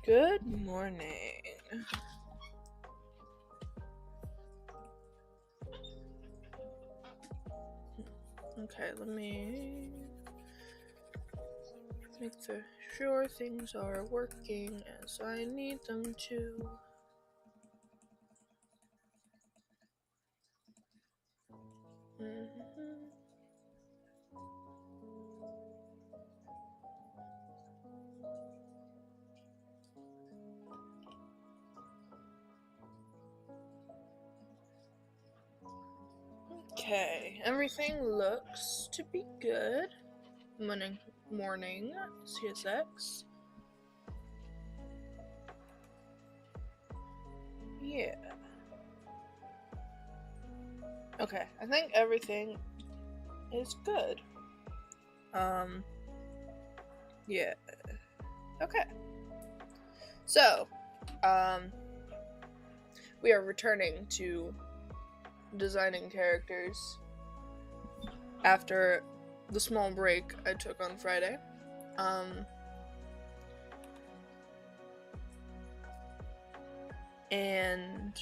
Good morning. Okay, let me make sure things are working as I need them to. Okay, everything looks to be good. Morning, CSX. Yeah. Okay, I think everything is good. Yeah. Okay. So, we are returning to designing characters after the small break I took on Friday. And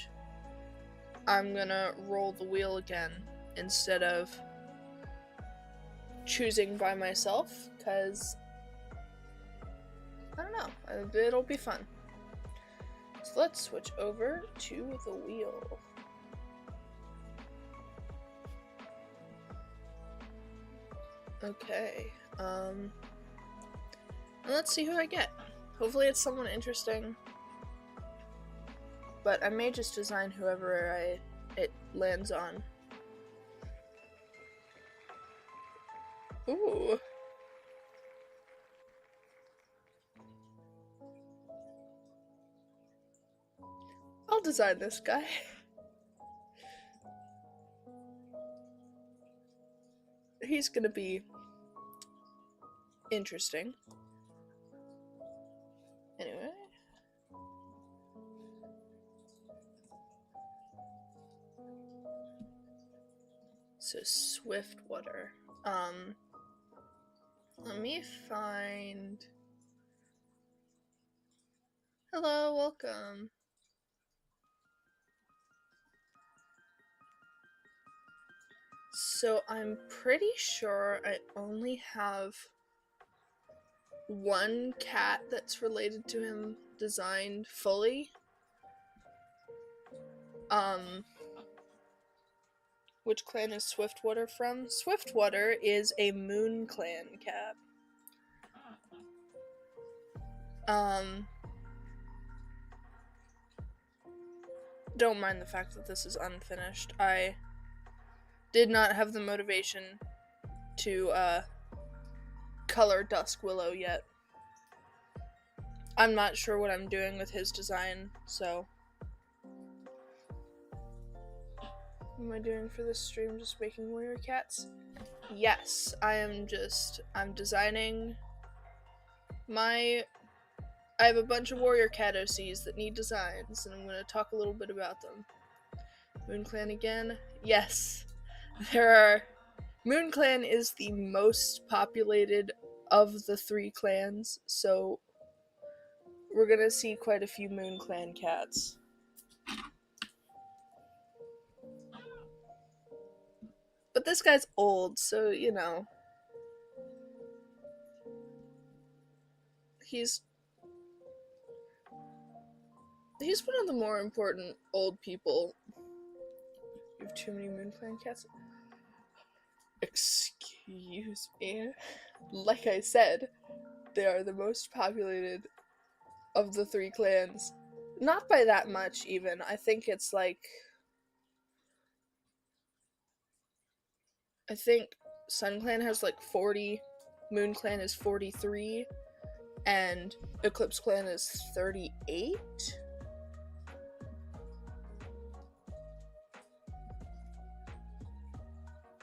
I'm gonna roll the wheel again instead of choosing by myself, because I don't know, it'll be fun. So let's switch over to the wheel. Okay, and let's see who I get. Hopefully it's someone interesting, but I may just design whoever it lands on. Ooh. I'll design this guy. He's gonna be interesting. Anyway. So Swiftwater. Let me find... Hello, welcome. So I'm pretty sure I only have one cat that's related to him designed fully. Which clan is Swiftwater from? Swiftwater is a Moon Clan cat. Don't mind the fact that this is unfinished. I did not have the motivation to color Dusk Willow yet. I'm not sure what I'm doing with his design, so... What am I doing for this stream? Just making warrior cats? Yes, I'm designing I have a bunch of warrior cat OCs that need designs, and I'm going to talk a little bit about them. Moon Clan again? Yes. Moon Clan is the most populated of the 3 clans, so we're going to see quite a few Moon Clan cats. But this guy's old, so, you know. He's one of the more important old people. You have too many Moon Clan cats? Excuse me. Like I said, they are the most populated of the 3 clans. Not by that much, even. I think it's like... I think Sun Clan has like 40, Moon Clan is 43, and Eclipse Clan is 38?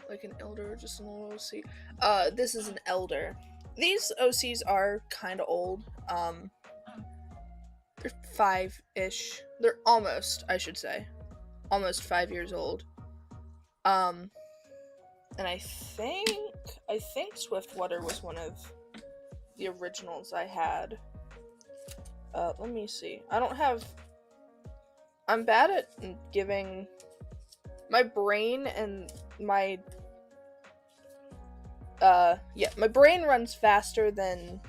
Like an elder or just an old OC? This is an elder. These OCs are kind of old. They're 5-ish. They're almost, I should say. Almost 5 years old. And I think Swiftwater was one of the originals I had. Let me see. I'm bad at giving my brain and my my brain runs faster than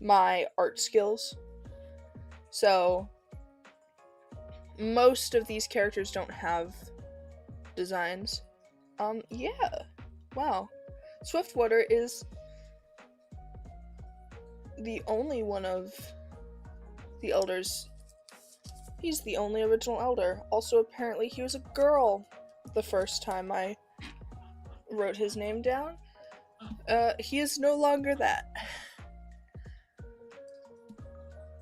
my art skills. So most of these characters don't have designs. Yeah. Wow. Swiftwater is the only one of the elders. He's the only original elder. Also, apparently he was a girl the first time I wrote his name down. He is no longer that.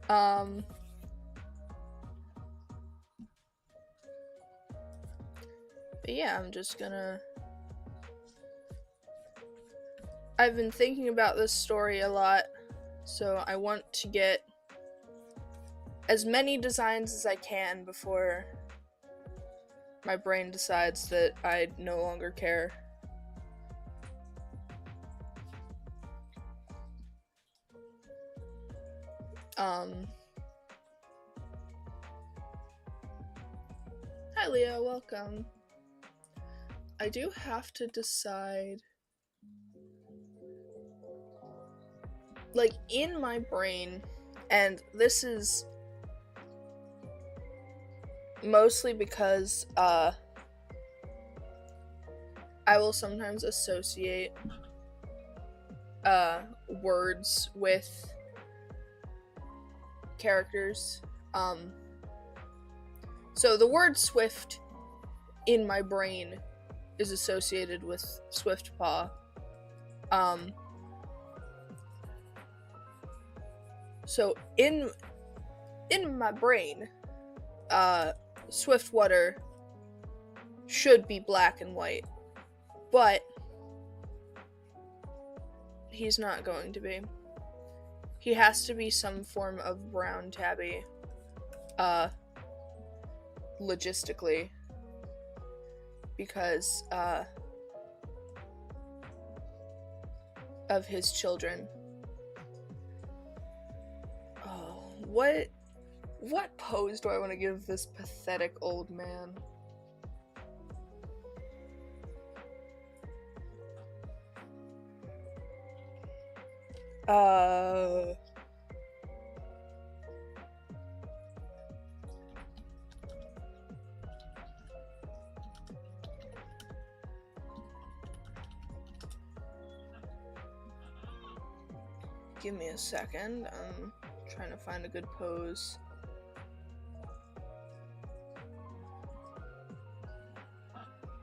But yeah, I'm just gonna... I've been thinking about this story a lot, so I want to get as many designs as I can before my brain decides that I no longer care. Hi Leo, welcome. I do have to decide, like, in my brain, and this is mostly because I will sometimes associate words with characters. So the word swift in my brain is associated with Swiftpaw. So in my brain, Swiftwater should be black and white, but he's not going to be. He has to be some form of brown tabby, logistically, because of his children. Oh, what pose do I want to give this pathetic old man? Give me a second. I'm trying to find a good pose.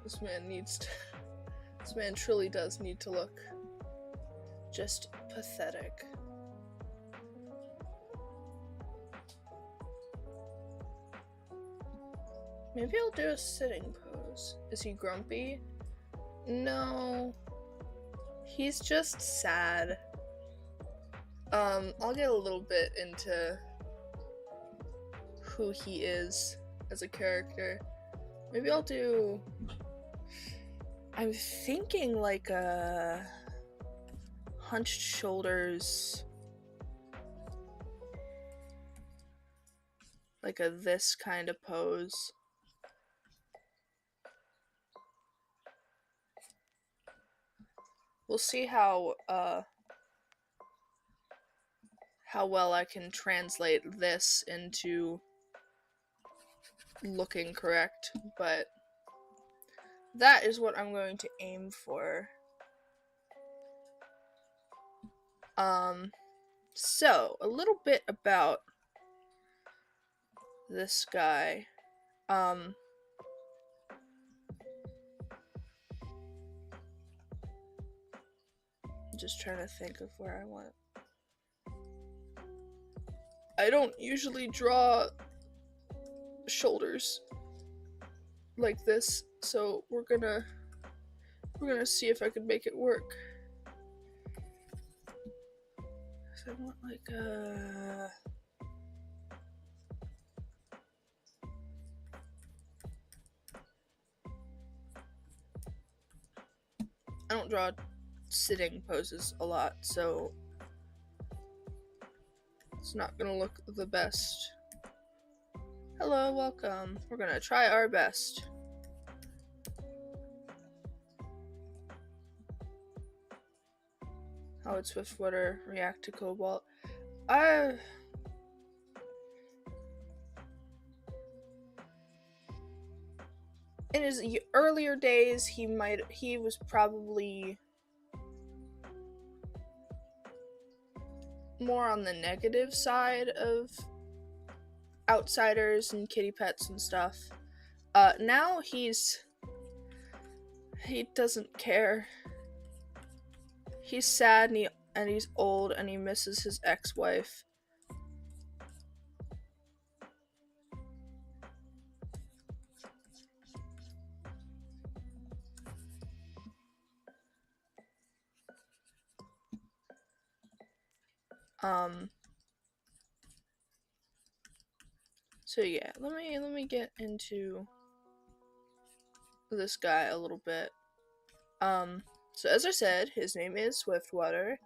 This man truly does need to look just pathetic. Maybe I'll do a sitting pose. Is he grumpy? No. He's just sad. I'll get a little bit into who he is as a character. Maybe I'll do... I'm thinking like a hunched shoulders, like a this kind of pose. We'll see how well I can translate this into looking correct, but that is what I'm going to aim for. So, a little bit about this guy. Just trying to think of where I want. I don't usually draw shoulders like this, so we're gonna see if I can make it work. So I want like a... I don't draw sitting poses a lot, so It's not gonna look the best. Hello, welcome. We're gonna try our best. How would Swiftwater react to Cobalt? In his earlier days, he was probably more on the negative side of outsiders and kitty pets and stuff. Now he doesn't care. He's sad and he's old and he misses his ex-wife. So yeah, let me get into this guy a little bit. So as I said, his name is Swiftwater.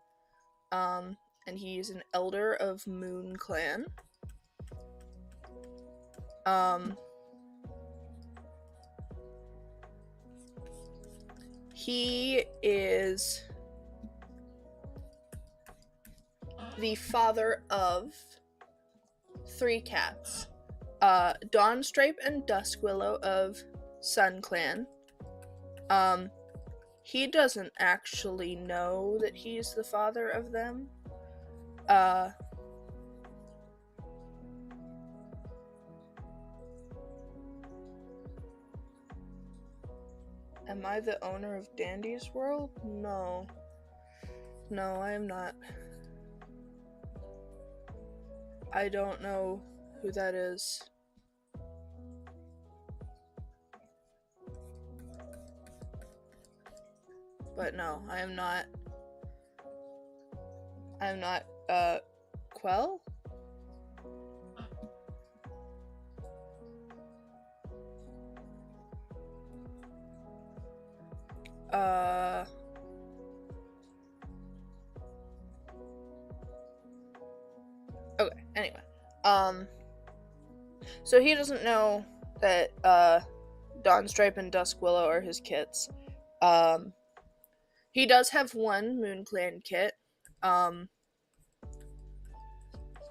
And he's an elder of Moon Clan. He is the father of 3 cats. Dawnstripe and Duskwillow of Sun Clan. He doesn't actually know that he's the father of them. Am I the owner of Dandy's World? No. No, I am not. I don't know who that is. But no, I am not. I'm not, Quell? Okay, anyway. So he doesn't know that, Dawnstripe and Duskwillow are his kits. He does have one Moon Clan kit,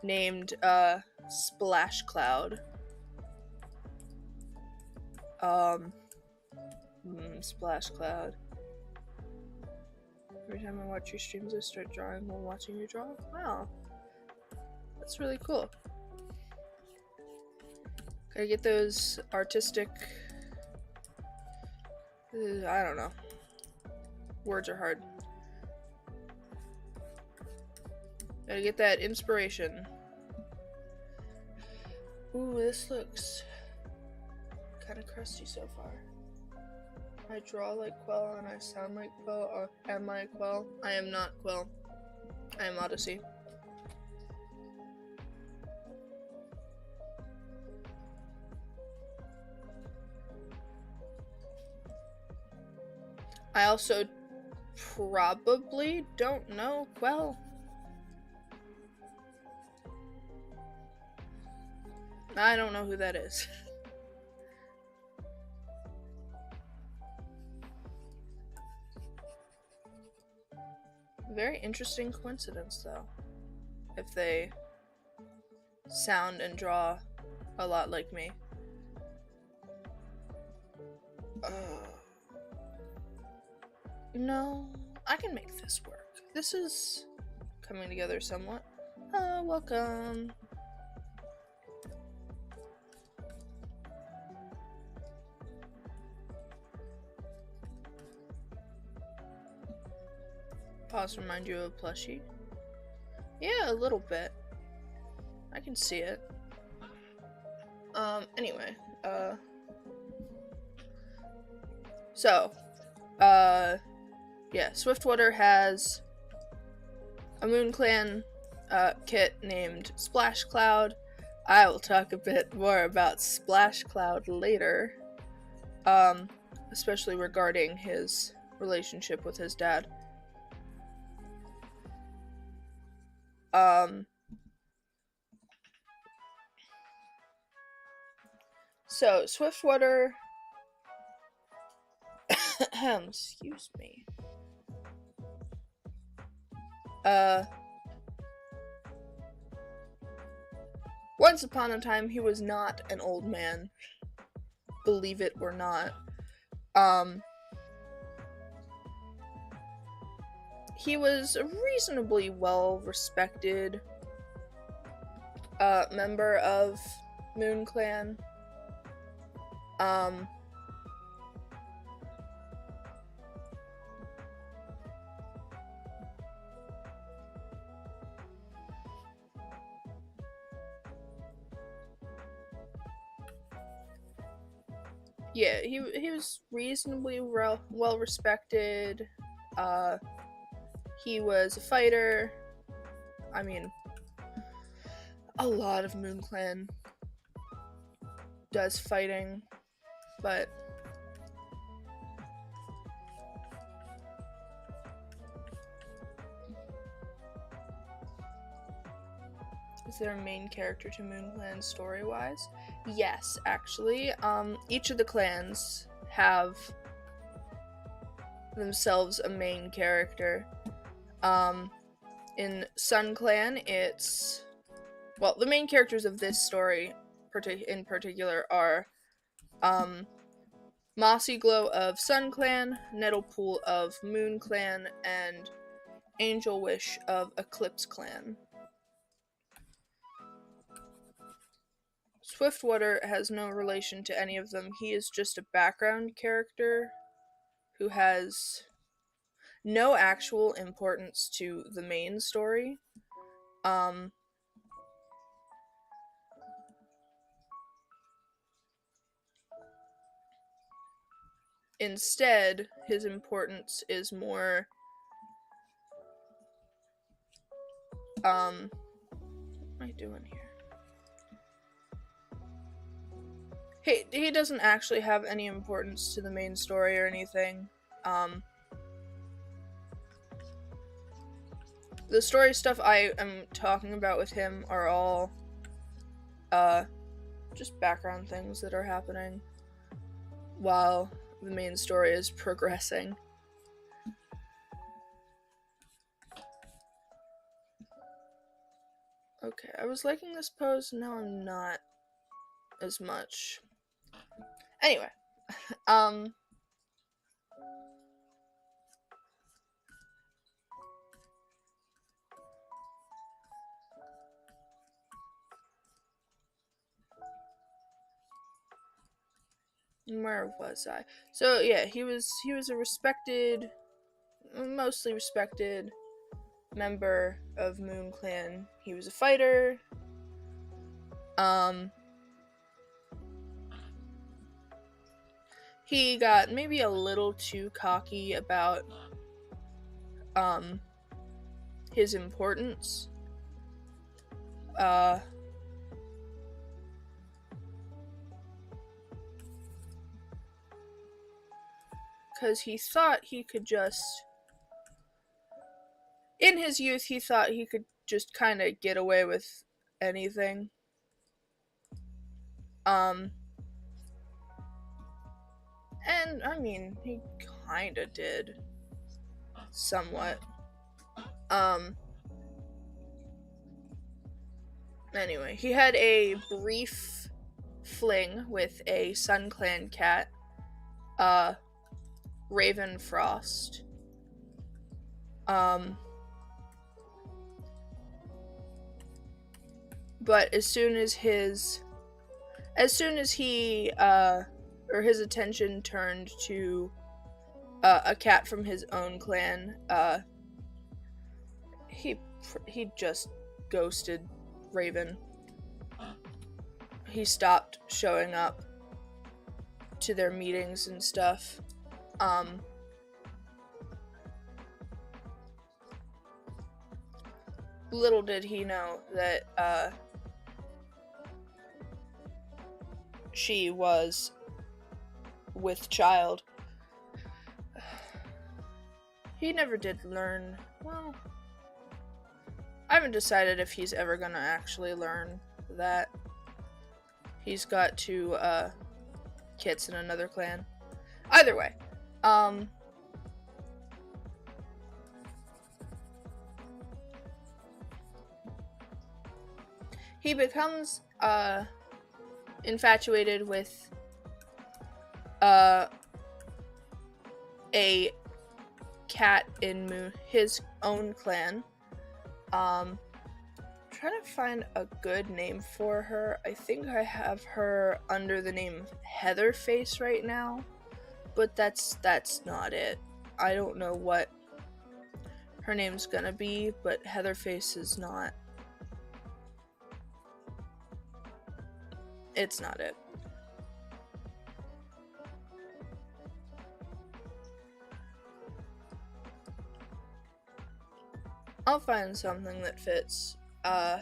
named, Splash Cloud. Splash Cloud. Every time I watch your streams, I start drawing while watching you draw. Wow. That's really cool. Gotta get those artistic... I don't know. Words are hard. Gotta get that inspiration. Ooh, this looks kind of crusty so far. I draw like Quell and I sound like Quell, or am I Quell? I am not Quell. I am Odyssey. I also probably don't know Quell. I don't know who that is. Very interesting coincidence, though. If they sound and draw a lot like me. No, I can make this work. This is coming together somewhat. Welcome. Pause remind you of a plushie? Yeah, a little bit. I can see it. Anyway, yeah, Swiftwater has a Moon Clan kit named Splash Cloud. I will talk a bit more about Splash Cloud later, especially regarding his relationship with his dad. So, Swiftwater... excuse me. Once upon a time, he was not an old man. Believe it or not. He was a reasonably well-respected member of Moon Clan. Yeah, he was reasonably well respected. He was a fighter. I mean, a lot of Moon Clan does fighting, but is there a main character to Moon Clan story-wise? Yes, actually. Each of the clans have themselves a main character. In Sun Clan, it's... Well, the main characters of this story in particular are Mossy Glow of Sun Clan, Nettlepool of Moon Clan, and Angel Wish of Eclipse Clan. Swiftwater has no relation to any of them. He is just a background character who has no actual importance to the main story. Instead, his importance is more what am I doing here? He doesn't actually have any importance to the main story or anything. The story stuff I am talking about with him are all just background things that are happening while the main story is progressing. Okay, I was liking this pose, now I'm not as much. Anyway, where was I? So yeah, he was a respected, mostly respected member of Moon Clan. He was a fighter. He got maybe a little too cocky about his importance. Because he thought he could just... In his youth, he thought he could just kind of get away with anything. And, I mean, he kinda did. Somewhat. Anyway, he had a brief fling with a Sun Clan cat, Raven Frost. But as soon as he, or his attention turned to a cat from his own clan, he just ghosted Raven. He stopped showing up to their meetings and stuff. Little did he know that she was with child. He never did learn. Well, I haven't decided if he's ever gonna actually learn that. He's got to kits in another clan. Either way, he becomes infatuated with a cat in his own clan. Trying to find a good name for her. I think I have her under the name Heatherface right now, but that's not it. I don't know what her name's gonna be, but Heatherface is not. It's not it. I'll find something that fits. I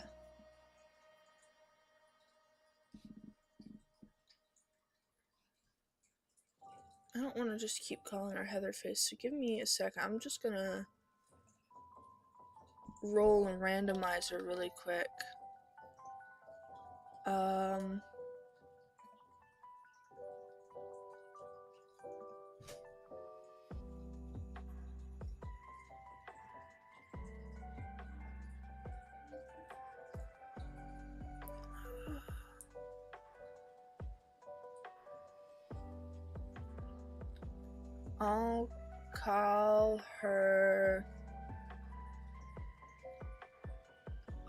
don't want to just keep calling her Heatherface, so give me a sec. I'm just gonna roll a randomizer really quick. I'll call her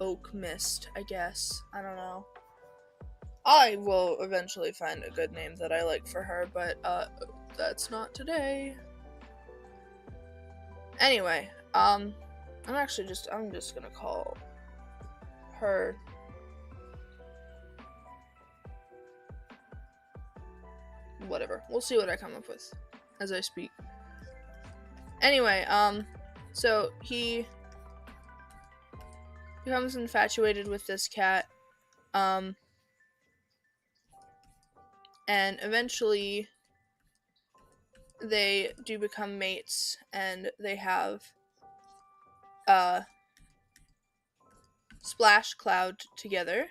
Oak Mist, I guess. I don't know. I will eventually find a good name that I like for her, but that's not today. Anyway, I'm just gonna call her whatever. We'll see what I come up with as I speak. Anyway, so he becomes infatuated with this cat, and eventually they do become mates, and they have Splash Cloud together.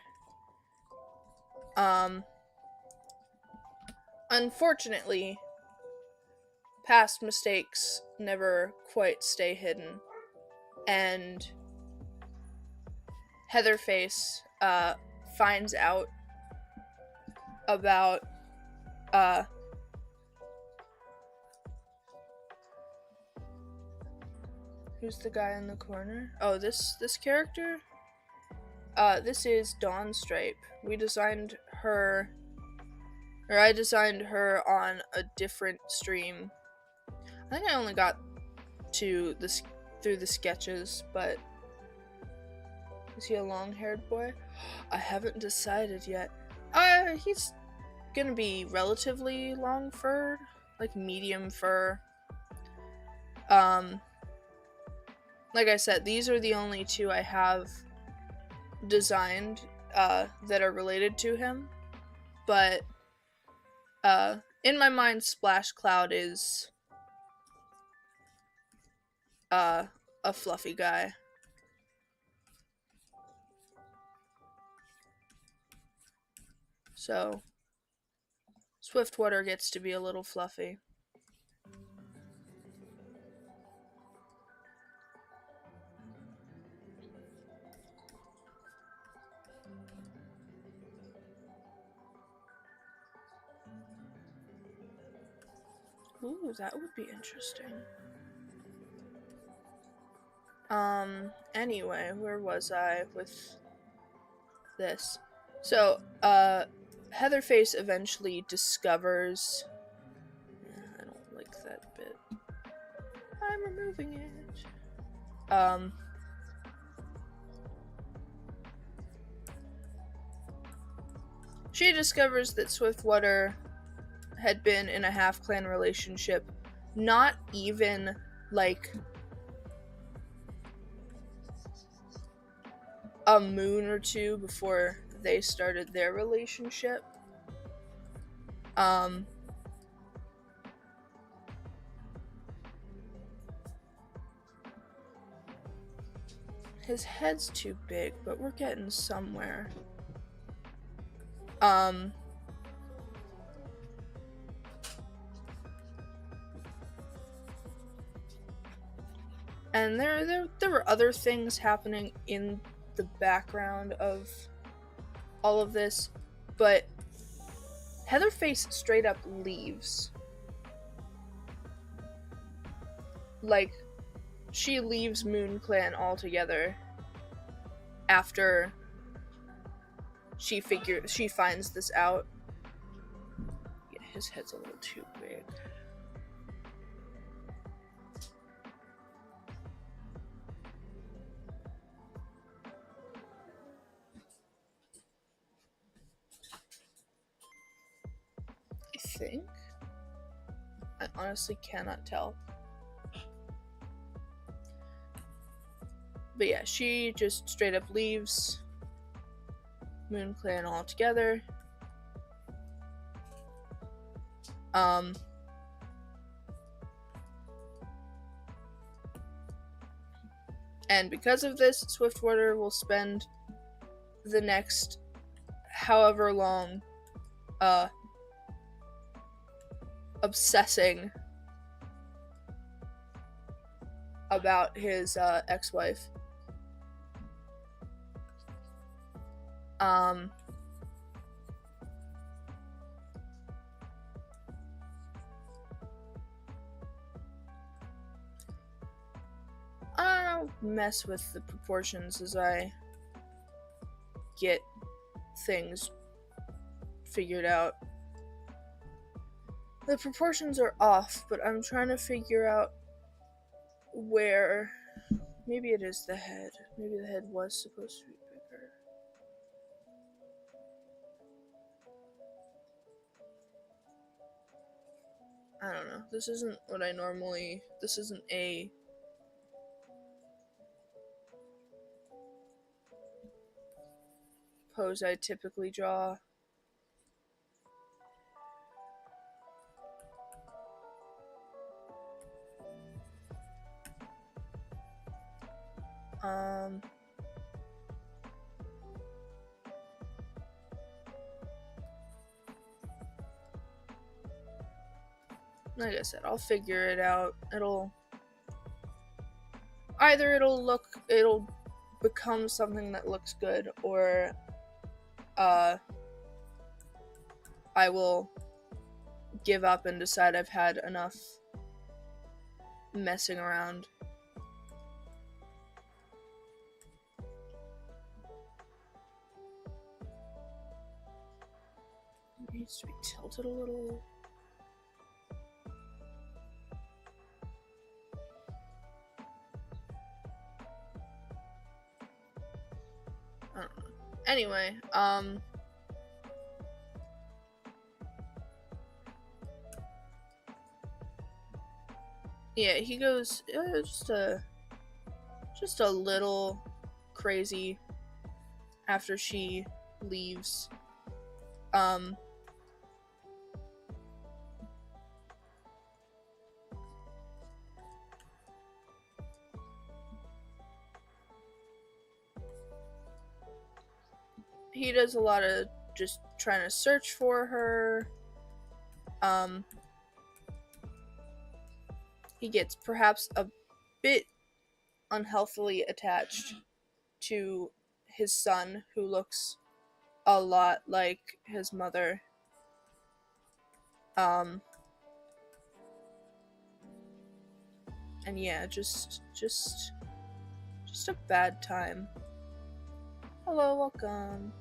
Unfortunately, past mistakes never quite stay hidden, and Heatherface finds out about who's the guy in the corner? Oh, this character? This is Dawnstripe. We designed her, or I designed her on a different stream. I think I only got to this through the sketches, but is he a long-haired boy? I haven't decided yet. He's gonna be relatively long furred, like medium fur. Like I said, these are the only two I have designed that are related to him, but in my mind, Splash Cloud is a fluffy guy. So Swiftwater gets to be a little fluffy. Ooh, that would be interesting. Anyway, where was I with this? So, Heatherface eventually discovers... I don't like that bit. I'm removing it. She discovers that Swiftwater had been in a half-clan relationship, not even, like, a moon or two before they started their relationship. His head's too big, but we're getting somewhere. And there were other things happening in the background of all of this, but Heatherface straight up leaves. Like, she leaves Moon Clan altogether after she finds this out. Yeah, his head's a little too big. I think. I honestly cannot tell. But yeah, she just straight up leaves Moon Clan altogether. And because of this, Swiftwater will spend the next however long obsessing about his ex-wife. I'll mess with the proportions as I get things figured out. The proportions are off, but I'm trying to figure out where. Maybe it is the head. Maybe the head was supposed to be bigger. I don't know. This isn't what I normally. This isn't a pose I typically draw. Like I said, I'll figure it out. It'll become something that looks good, or I will give up and decide I've had enough messing around. It needs to be tilted a little. I don't know. Anyway, yeah, he goes just a little crazy after she leaves. He does a lot of just trying to search for her. He gets perhaps a bit unhealthily attached to his son, who looks a lot like his mother. And yeah, just a bad time. Hello, welcome.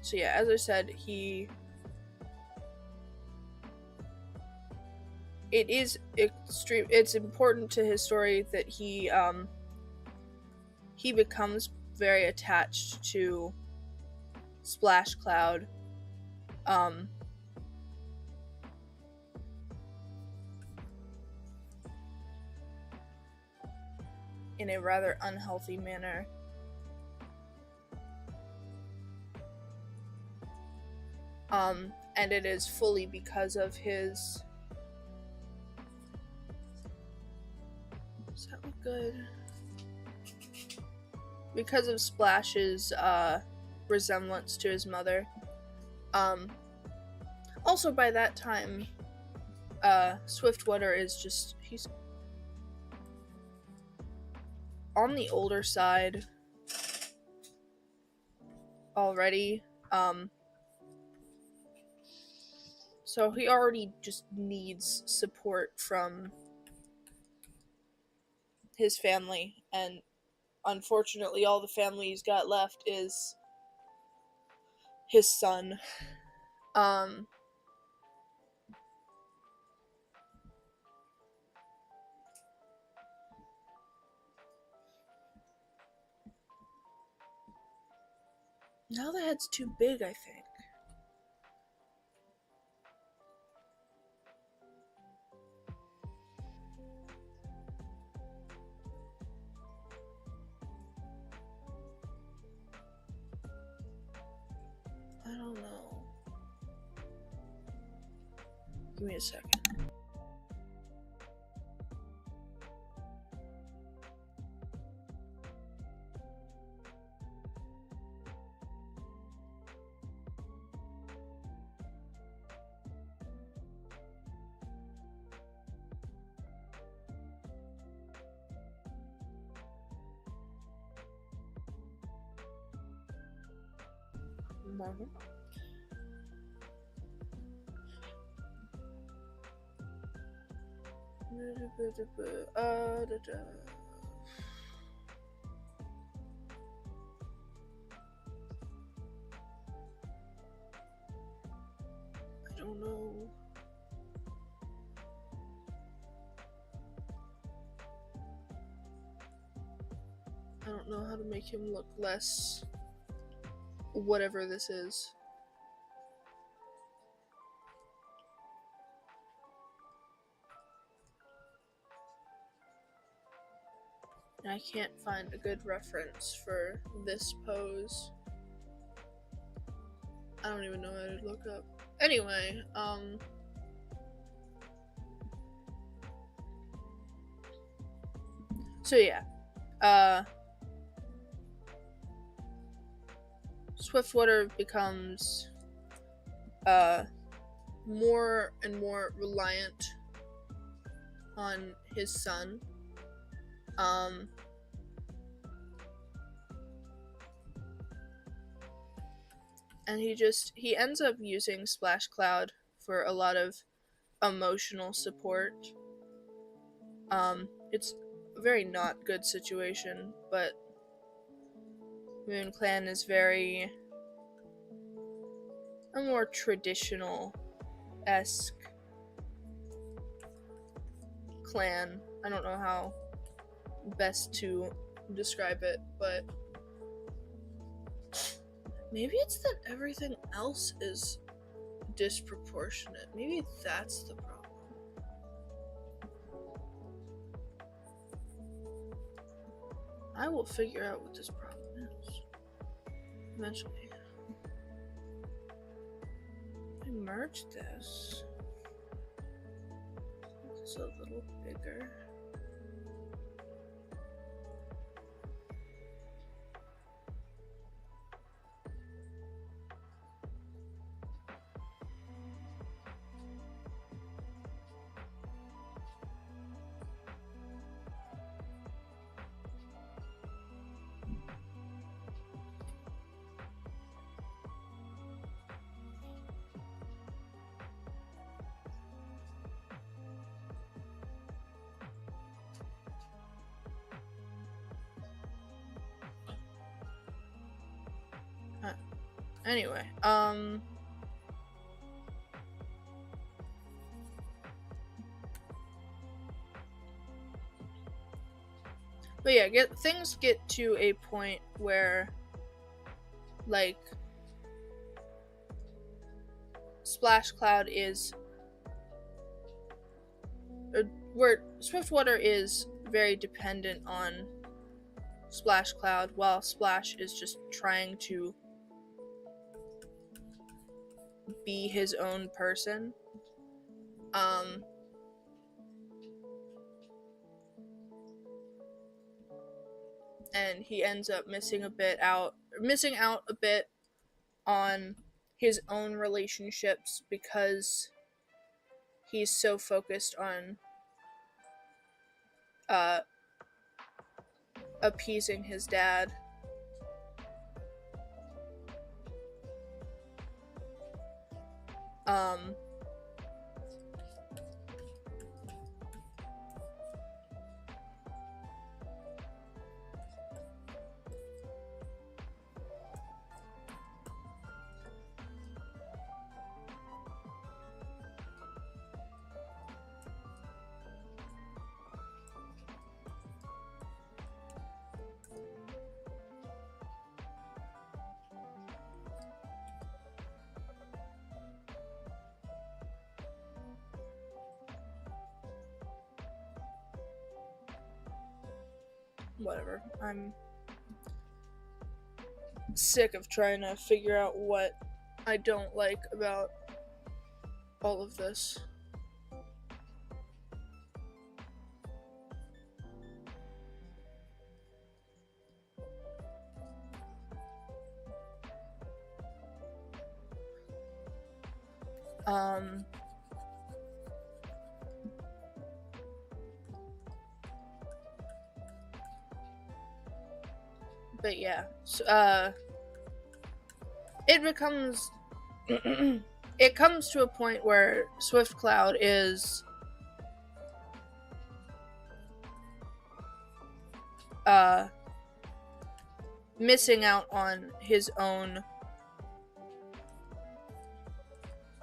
So yeah, as I said, it's important to his story that he becomes very attached to Splash Cloud. In a rather unhealthy manner. And it is fully because of his... Does that look good? because of Splash's resemblance to his mother. Also by that time, Swiftwater is just, he's on the older side already. So he already just needs support from his family, and unfortunately all the family he's got left is his son. Now the head's too big, I think. I don't know. Give me a second. Marvel. I don't know. I don't know how to make him look less whatever this is. I can't find a good reference for this pose. I don't even know how to look up. Anyway, so yeah, Swiftwater becomes more and more reliant on his son. And he ends up using Splash Cloud for a lot of emotional support. It's a very not good situation, but Moon Clan is a more traditional-esque clan. I don't know how best to describe it, but maybe it's that everything else is disproportionate. Maybe that's the problem. I will figure out what this problem is eventually. I merged this. It's a little bigger. Anyway, but yeah, things get to a point where, like, Splash Cloud is, where Swiftwater is very dependent on Splash Cloud, while Splash is just trying to be his own person. and he ends up missing out a bit on his own relationships because he's so focused on appeasing his dad. Whatever. I'm sick of trying to figure out what I don't like about all of this. But yeah, so, it becomes it comes to a point where Swift Cloud is missing out on his own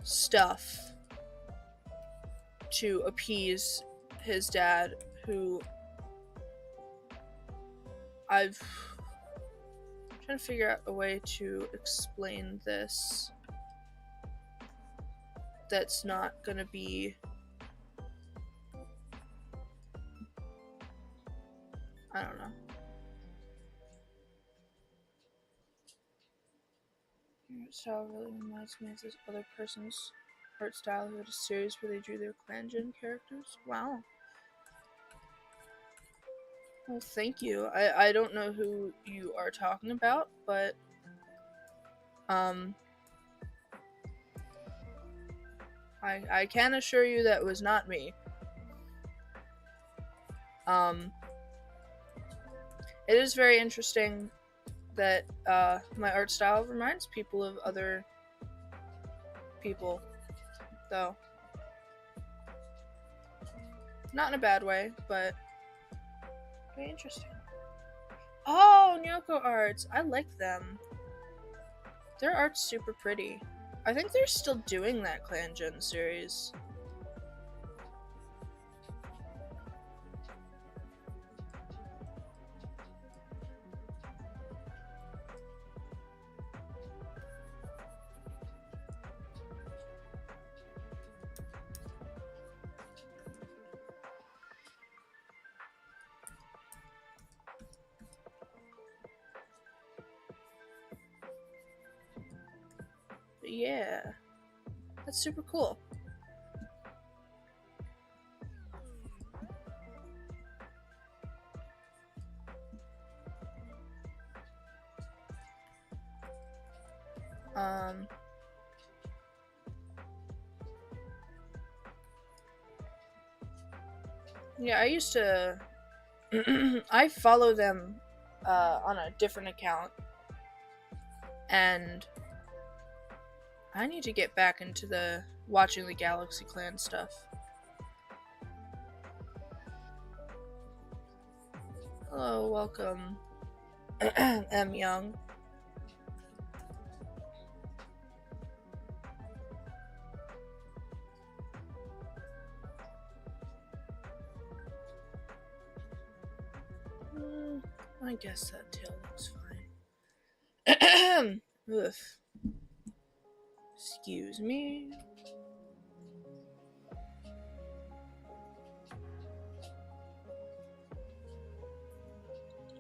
stuff to appease his dad, who I've trying to figure out a way to explain this that's not gonna be I don't know. Your style really reminds me of this other person's art style who had a series where they drew their clan gen characters. Wow. Well, thank you. I don't know who you are talking about, but I can assure you that was not me. It is very interesting that my art style reminds people of other people, though. Not in a bad way, but very interesting. Oh, Nyoko Arts. I like them. Their art's super pretty. I think they're still doing that Clan Gen series. But yeah, that's super cool. Yeah, I used to I follow them on a different account, and I need to get back into the watching the Galaxy Clan stuff. Hello, welcome, M. Young. I guess that tail looks fine. Oof. Excuse me.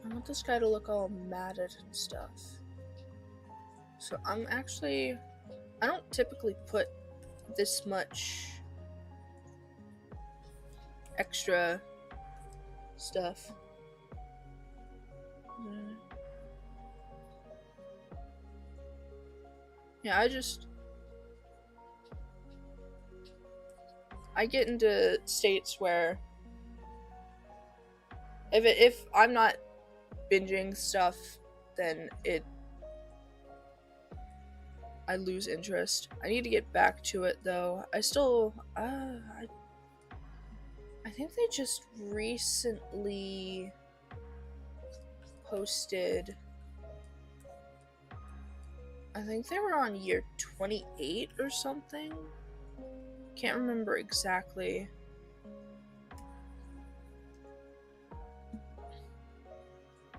I want this guy to look all matted and stuff. So I don't typically put this much extra stuff. Yeah, I get into states where if I'm not binging stuff, then I lose interest. I need to get back to it though. I think they just recently posted, I think they were on year 28 or something. Can't remember exactly.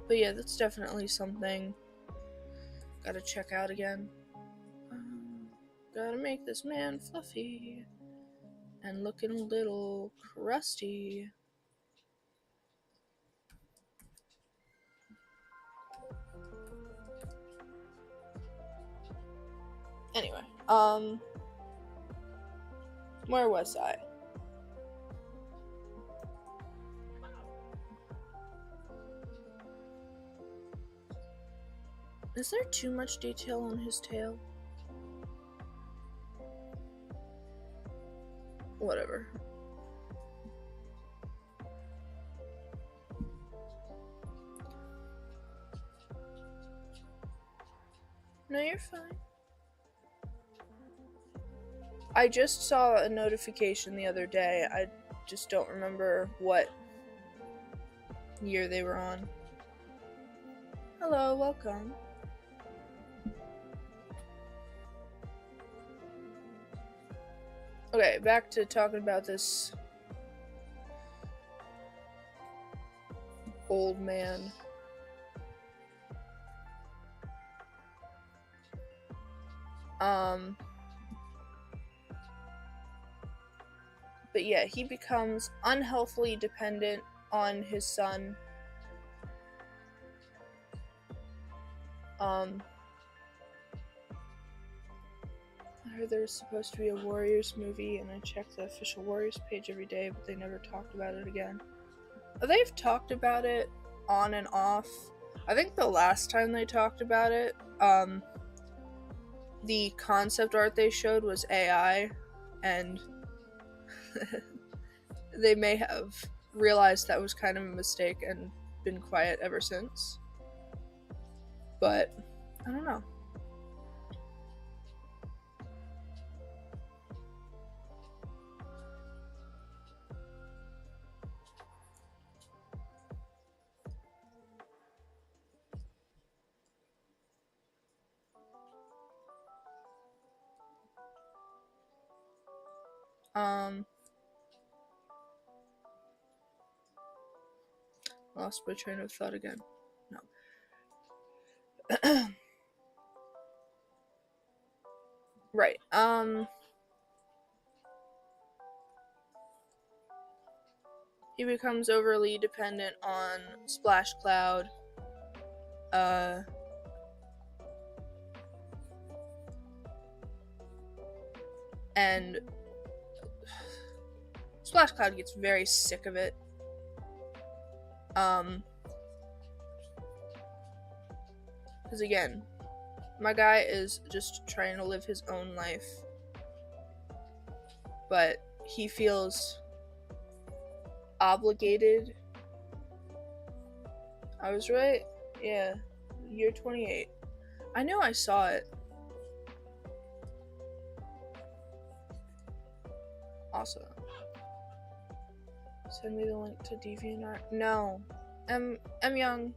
But yeah, that's definitely something gotta check out again. Gotta make this man fluffy and looking a little crusty. Anyway, where was I? Is there too much detail on his tail? Whatever. No, you're fine. I just saw a notification the other day. I just don't remember what year they were on. Hello, welcome. Okay, back to talking about this old man. But yeah, he becomes unhealthily dependent on his son. I heard there was supposed to be a Warriors movie, and I check the official Warriors page every day, but they never talked about it again. They've talked about it on and off. I think the last time they talked about it, the concept art they showed was AI, and they may have realized that was kind of a mistake and been quiet ever since. But I don't know. Lost my train of thought again. No. Right. He becomes overly dependent on Splash Cloud. And Splash Cloud gets very sick of it. Because again, my guy is just trying to live his own life. But he feels obligated. I was right? Yeah. Year 28. I knew I saw it. Awesome. Send me the link to DeviantArt. No. I'm young.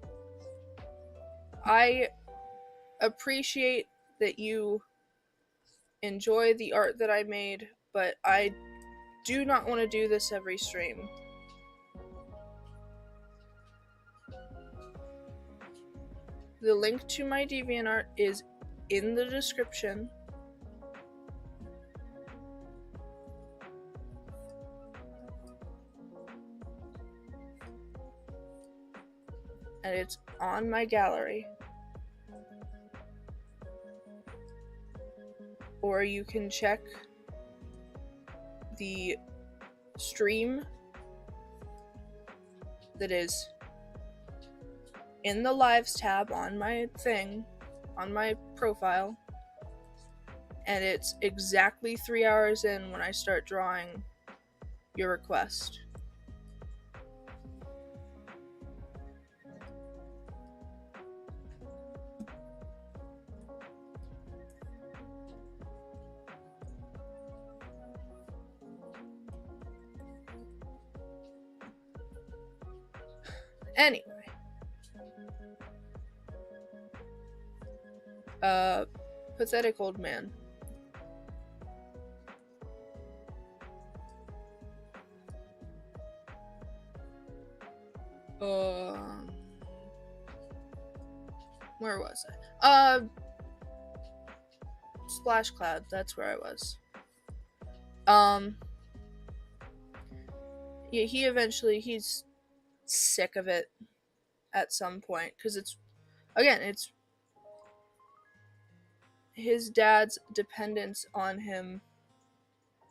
I appreciate that you enjoy the art that I made, but I do not want to do this every stream. The link to my DeviantArt is in the description. And it's on my gallery. Or you can check the stream that is in the lives tab on my thing, on my profile, and it's exactly 3 hours in when I start drawing your request. Anyway. Pathetic old man. Where was I? Splash Cloud, that's where I was. Yeah, he's sick of it at some point, because it's his dad's dependence on him.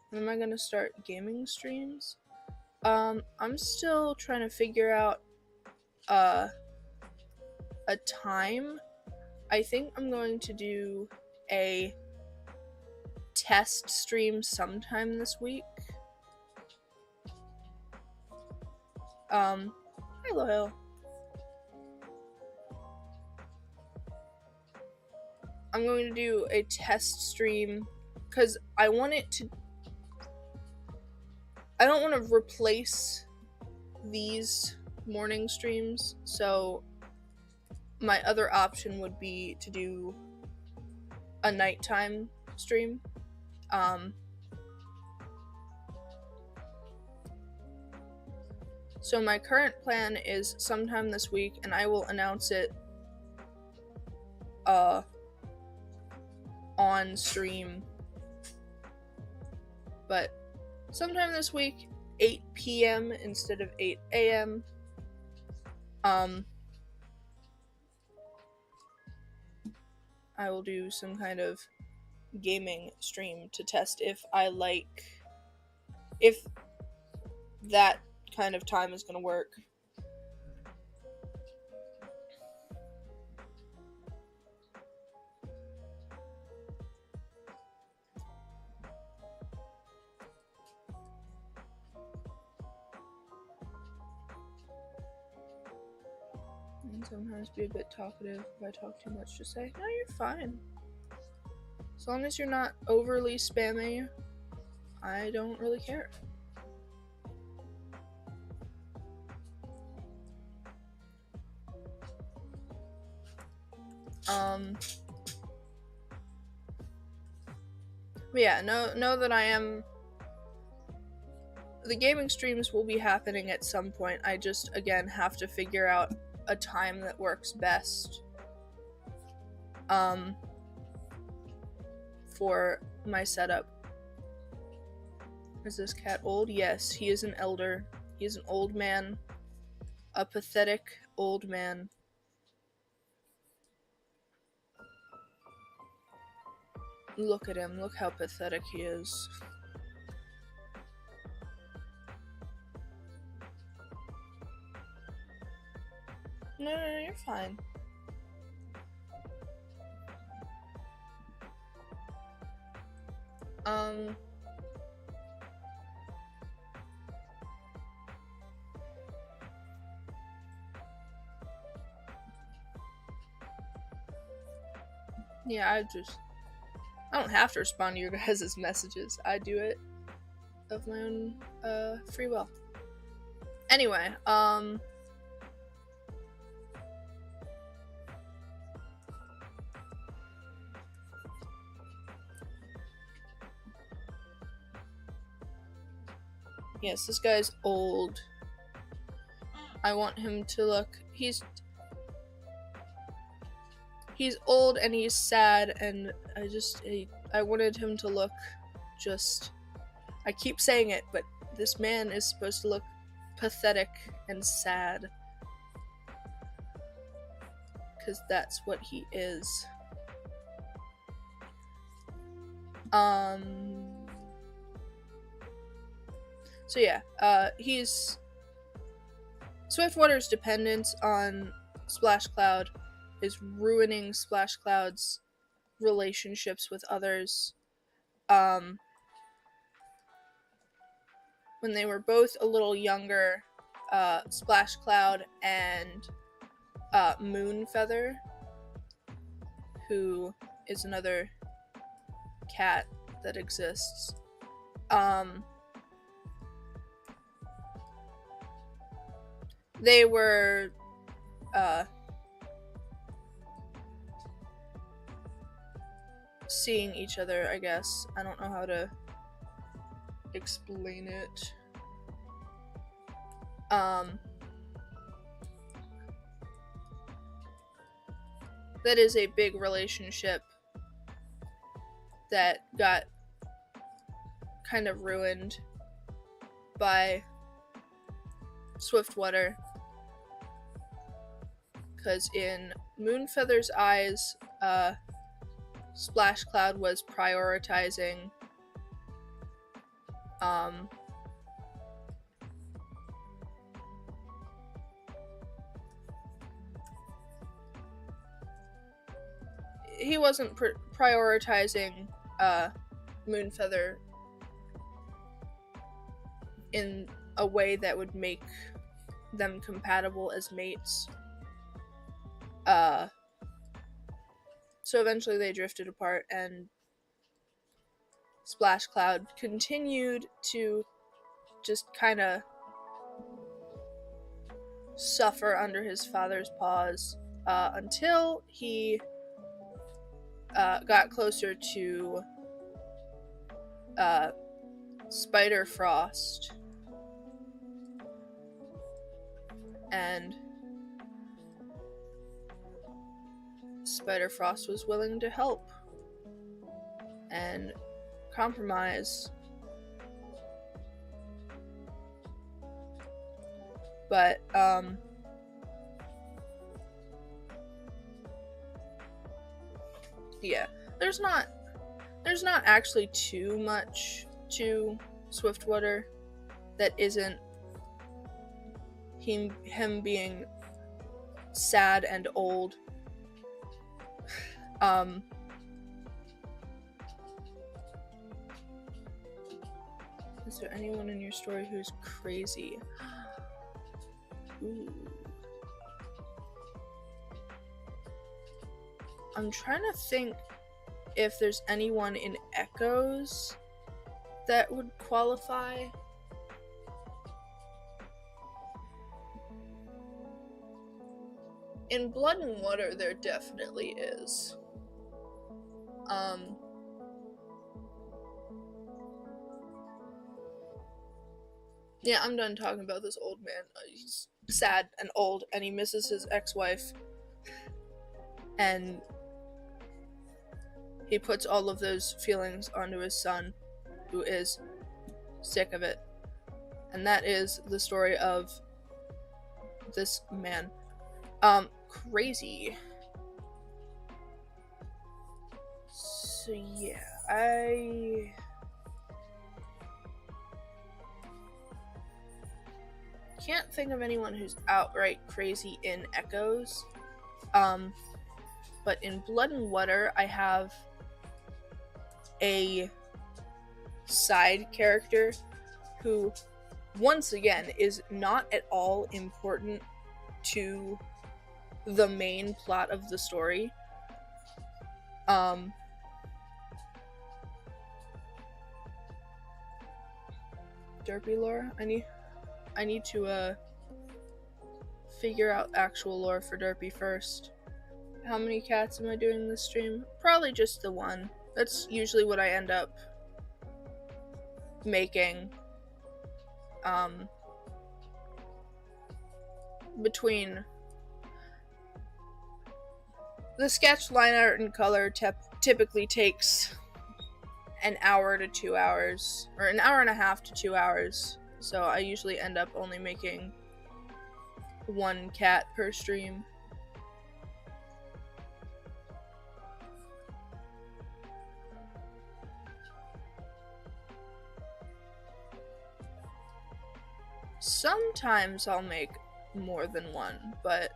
When am I gonna start gaming streams? I'm still trying to figure out a time. I think I'm going to do a test stream sometime this week. Hi Loyal. I'm going to do a test stream because I don't want to replace these morning streams, so my other option would be to do a nighttime stream. So my current plan is sometime this week, and I will announce it on stream. But sometime this week, 8 p.m. instead of 8 a.m. I will do some kind of gaming stream to test if that kind of time is going to work. And sometimes be a bit talkative if I talk too much. Just say, no, you're fine. As long as you're not overly spammy, I don't really care. But yeah, know that I am. The gaming streams will be happening at some point. I just, again, have to figure out a time that works best for my setup. Is this cat old? Yes, he is an elder. He is an old man. A pathetic old man. Look at him. Look how pathetic he is. No, you're fine. Yeah, I don't have to respond to your guys' messages. I do it of my own free will. Anyway, yes, this guy's old. I want him to look. He's old and he's sad, and I wanted him to look just. I keep saying it, but this man is supposed to look pathetic and sad. Because that's what he is. So yeah, he's Swiftwater's dependence on Splash Cloud is ruining Splash Cloud's relationships with others. When they were both a little younger, Splash Cloud and Moonfeather, who is another cat that exists, they were seeing each other, I guess. I don't know how to explain it. That is a big relationship that got kind of ruined by Swiftwater, because in Moonfeather's eyes, Splash Cloud was prioritizing he wasn't prioritizing Moonfeather in a way that would make them compatible as mates. So eventually they drifted apart, and Splash Cloud continued to just kind of suffer under his father's paws until he got closer to Spider Frost, and Spider Frost was willing to help and compromise. But yeah, there's not actually too much to Swiftwater that isn't him being sad and old. Is there anyone in your story who's crazy? Ooh. I'm trying to think if there's anyone in Echoes that would qualify. In Blood and Water, there definitely is. Yeah, I'm done talking about this old man. He's sad and old, and he misses his ex-wife. And he puts all of those feelings onto his son, who is sick of it. And that is the story of this man. Crazy. So yeah, I can't think of anyone who's outright crazy in Echoes. But in Blood and Water, I have a side character who, once again, is not at all important to the main plot of the story. Derpy lore? I need to figure out actual lore for Derpy first. How many cats am I doing this stream? Probably just the one. That's usually what I end up making. Between the sketch, line art, and color typically takes an hour to 2 hours, or an hour and a half to 2 hours. So I usually end up only making one cat per stream. Sometimes I'll make more than one, but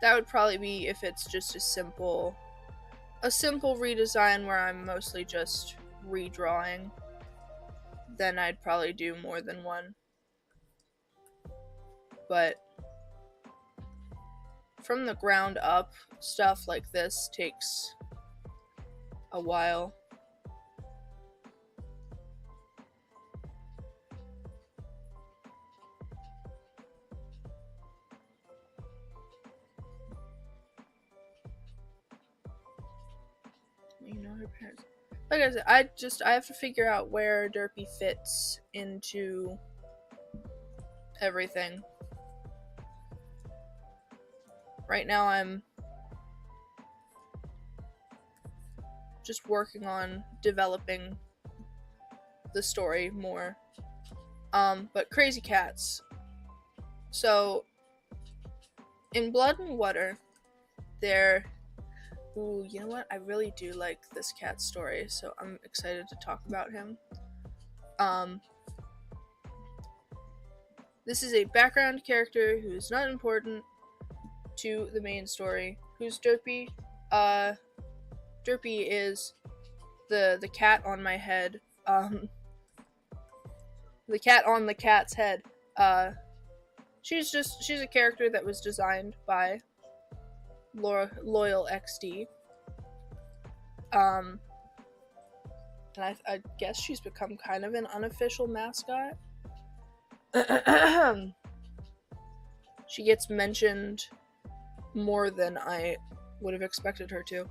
That would probably be if it's just a simple redesign where I'm mostly just redrawing. Then I'd probably do more than one. But from the ground up, stuff like this takes a while. You know her parents. Like I said, I have to figure out where Derpy fits into everything. Right now I'm just working on developing the story more. But crazy cats. So in Blood and Water, ooh, you know what? I really do like this cat story, so I'm excited to talk about him. This is a background character who is not important to the main story. Who's Derpy? Derpy is the cat on my head. The cat on the cat's head. She's a character that was designed by Loyal XD. And I guess she's become kind of an unofficial mascot. She gets mentioned more than I would have expected her to.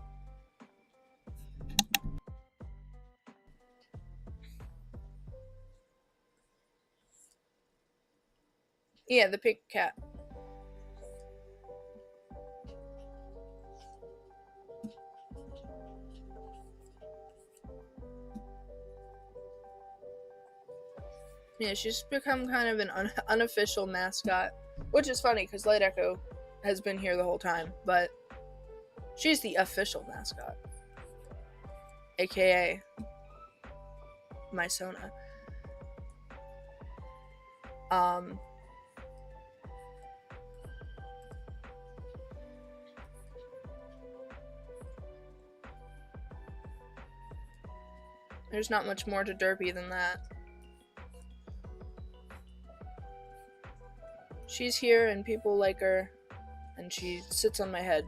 Yeah, the pink cat. Yeah, she's become kind of an unofficial mascot, which is funny because Light Echo has been here the whole time, but she's the official mascot, aka Mysona. There's not much more to Derpy than that. She's here and people like her, and she sits on my head.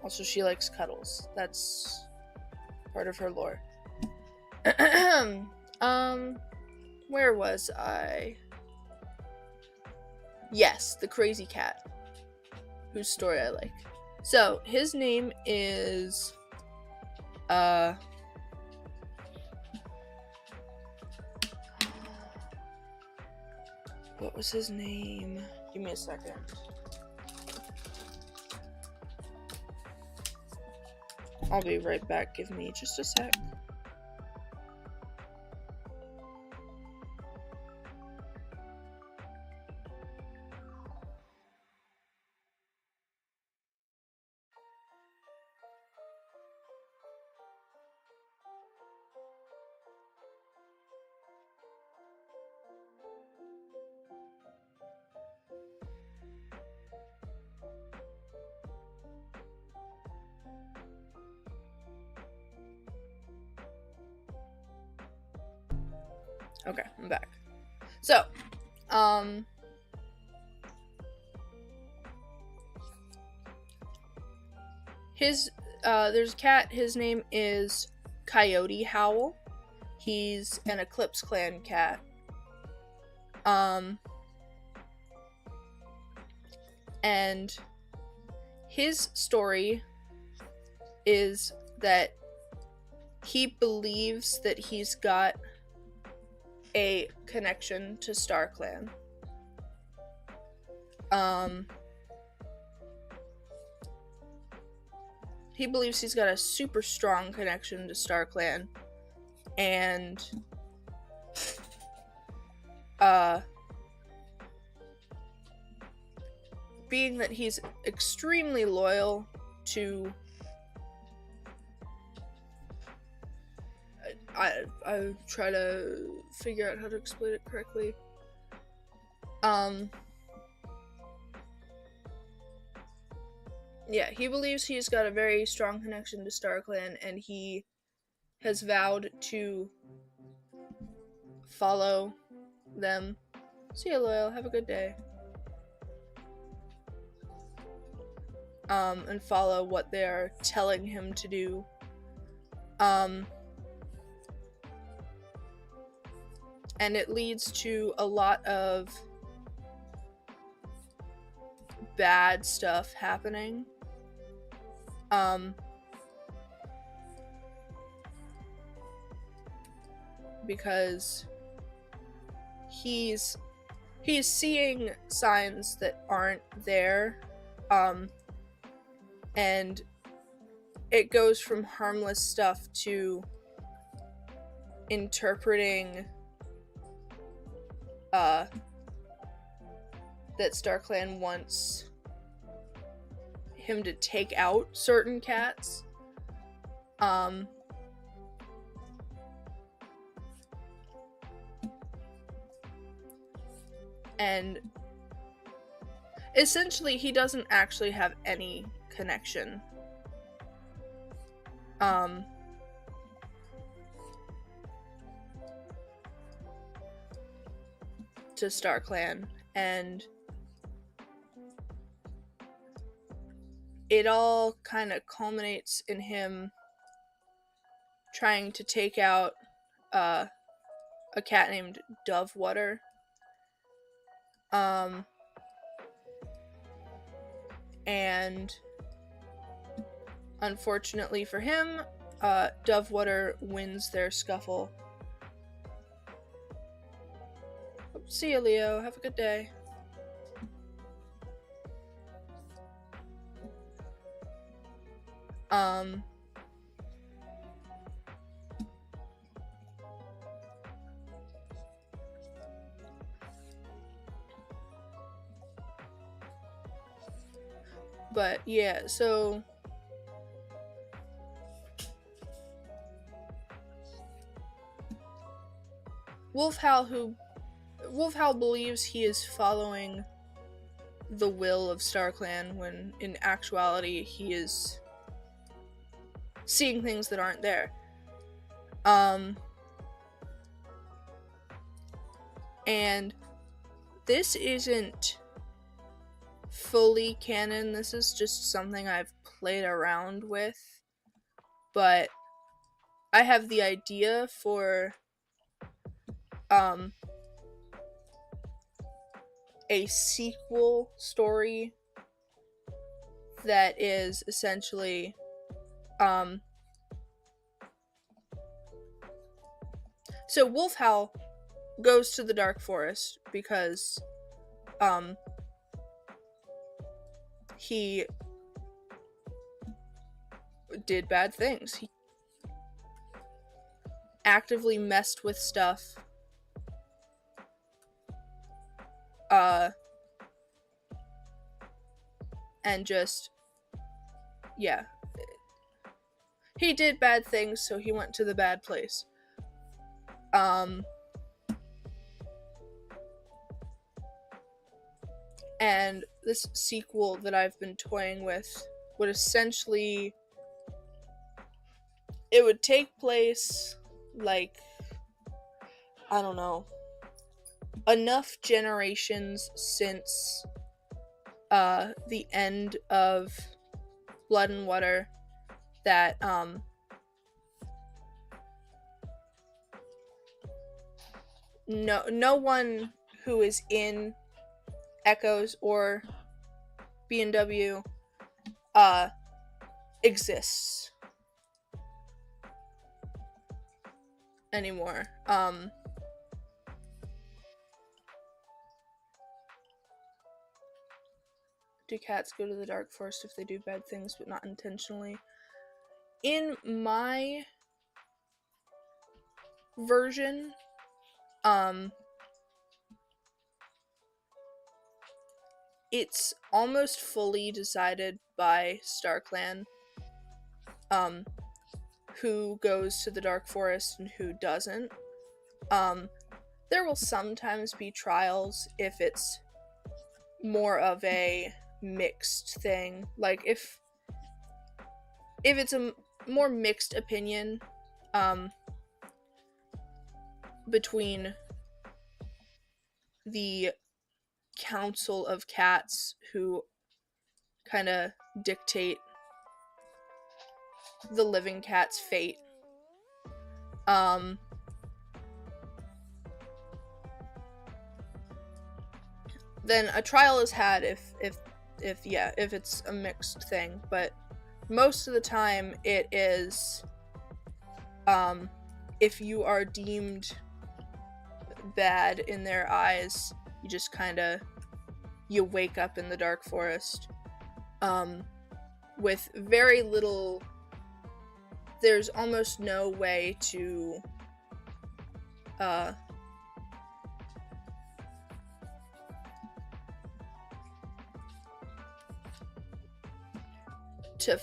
Also, she likes cuddles. That's part of her lore. Where was I? Yes, the crazy cat, whose story I like. So, his name is, what was his name? Give me a second. I'll be right back. Give me just a sec. Okay, I'm back. So, there's a cat, his name is Coyote Howl. He's an Eclipse Clan cat. And his story is that he believes that he's got a connection to StarClan. He believes he's got a super strong connection to StarClan, and being that he's extremely loyal to I try to figure out how to explain it correctly. Yeah, he believes he's got a very strong connection to StarClan, and he has vowed to follow them. See you, Loyal. Have a good day. And follow what they're telling him to do. And it leads to a lot of bad stuff happening. Because he's seeing signs that aren't there, and it goes from harmless stuff to interpreting that StarClan wants him to take out certain cats. And essentially he doesn't actually have any connection to StarClan, and it all kind of culminates in him trying to take out a cat named Dovewater. And unfortunately for him, Dovewater wins their scuffle. See you, Leo. Have a good day. But yeah, so Wolfhowl believes he is following the will of StarClan, when in actuality he is seeing things that aren't there. And this isn't fully canon, this is just something I've played around with, but I have the idea for a sequel story that is essentially so Wolfhowl goes to the Dark Forest because he did bad things. He actively messed with stuff. And just, yeah. He did bad things, so he went to the bad place. And this sequel that I've been toying with would essentially, it would take place, like, I don't know, enough generations since the end of Blood and Water that no one who is in Echoes or B&W exists anymore. Do cats go to the Dark Forest if they do bad things but not intentionally? In my version, it's almost fully decided by StarClan who goes to the Dark Forest and who doesn't. There will sometimes be trials if it's more of a mixed thing. Like, if it's a more mixed opinion, between the council of cats who kind of dictate the living cat's fate, then a trial is had if it's a mixed thing. But most of the time it is, if you are deemed bad in their eyes, you just kind of, you wake up in the Dark Forest, with very little, there's almost no way to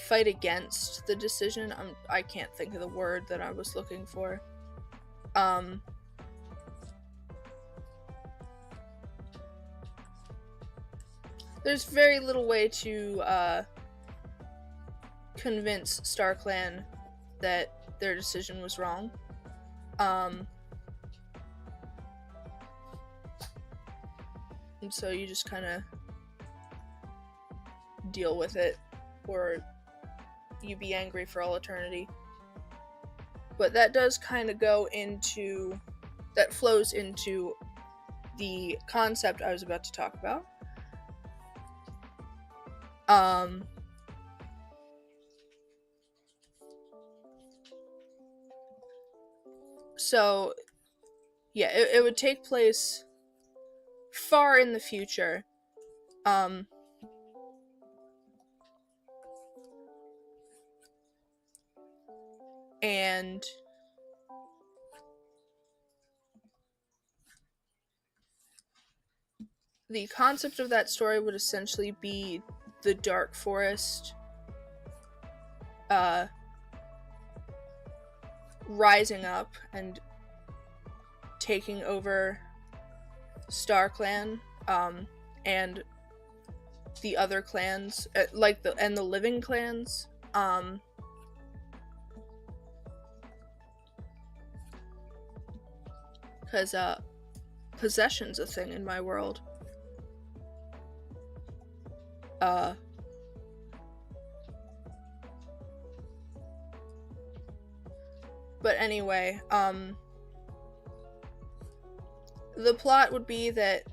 fight against the decision. I can't think of the word that I was looking for. There's very little way to convince StarClan that their decision was wrong. And so you just kind of deal with it, or you be angry for all eternity. But that does kind of that flows into the concept I was about to talk about. So, yeah, it would take place far in the future. And the concept of that story would essentially be the Dark Forest rising up and taking over StarClan, and the other clans, and the living clans, because possession's a thing in my world. But anyway, the plot would be that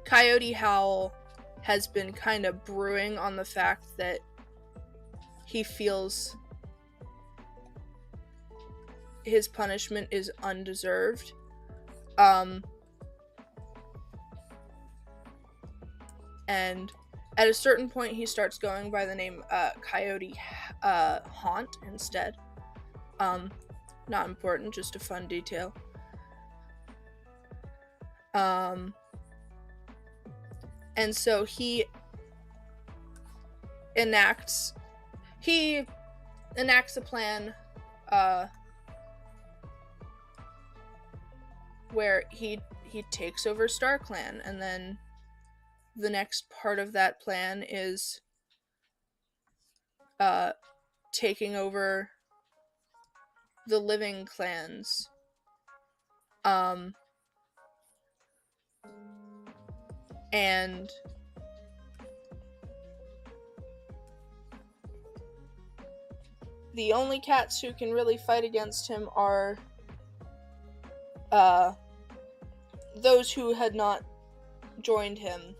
Coyote Howl has been kind of brewing on the fact that he feels his punishment is undeserved. And at a certain point, he starts going by the name Coyote Haunt instead. Not important, just a fun detail. And so he enacts a plan where he takes over StarClan, and then the next part of that plan is taking over the living clans. And the only cats who can really fight against him are those who had not joined him.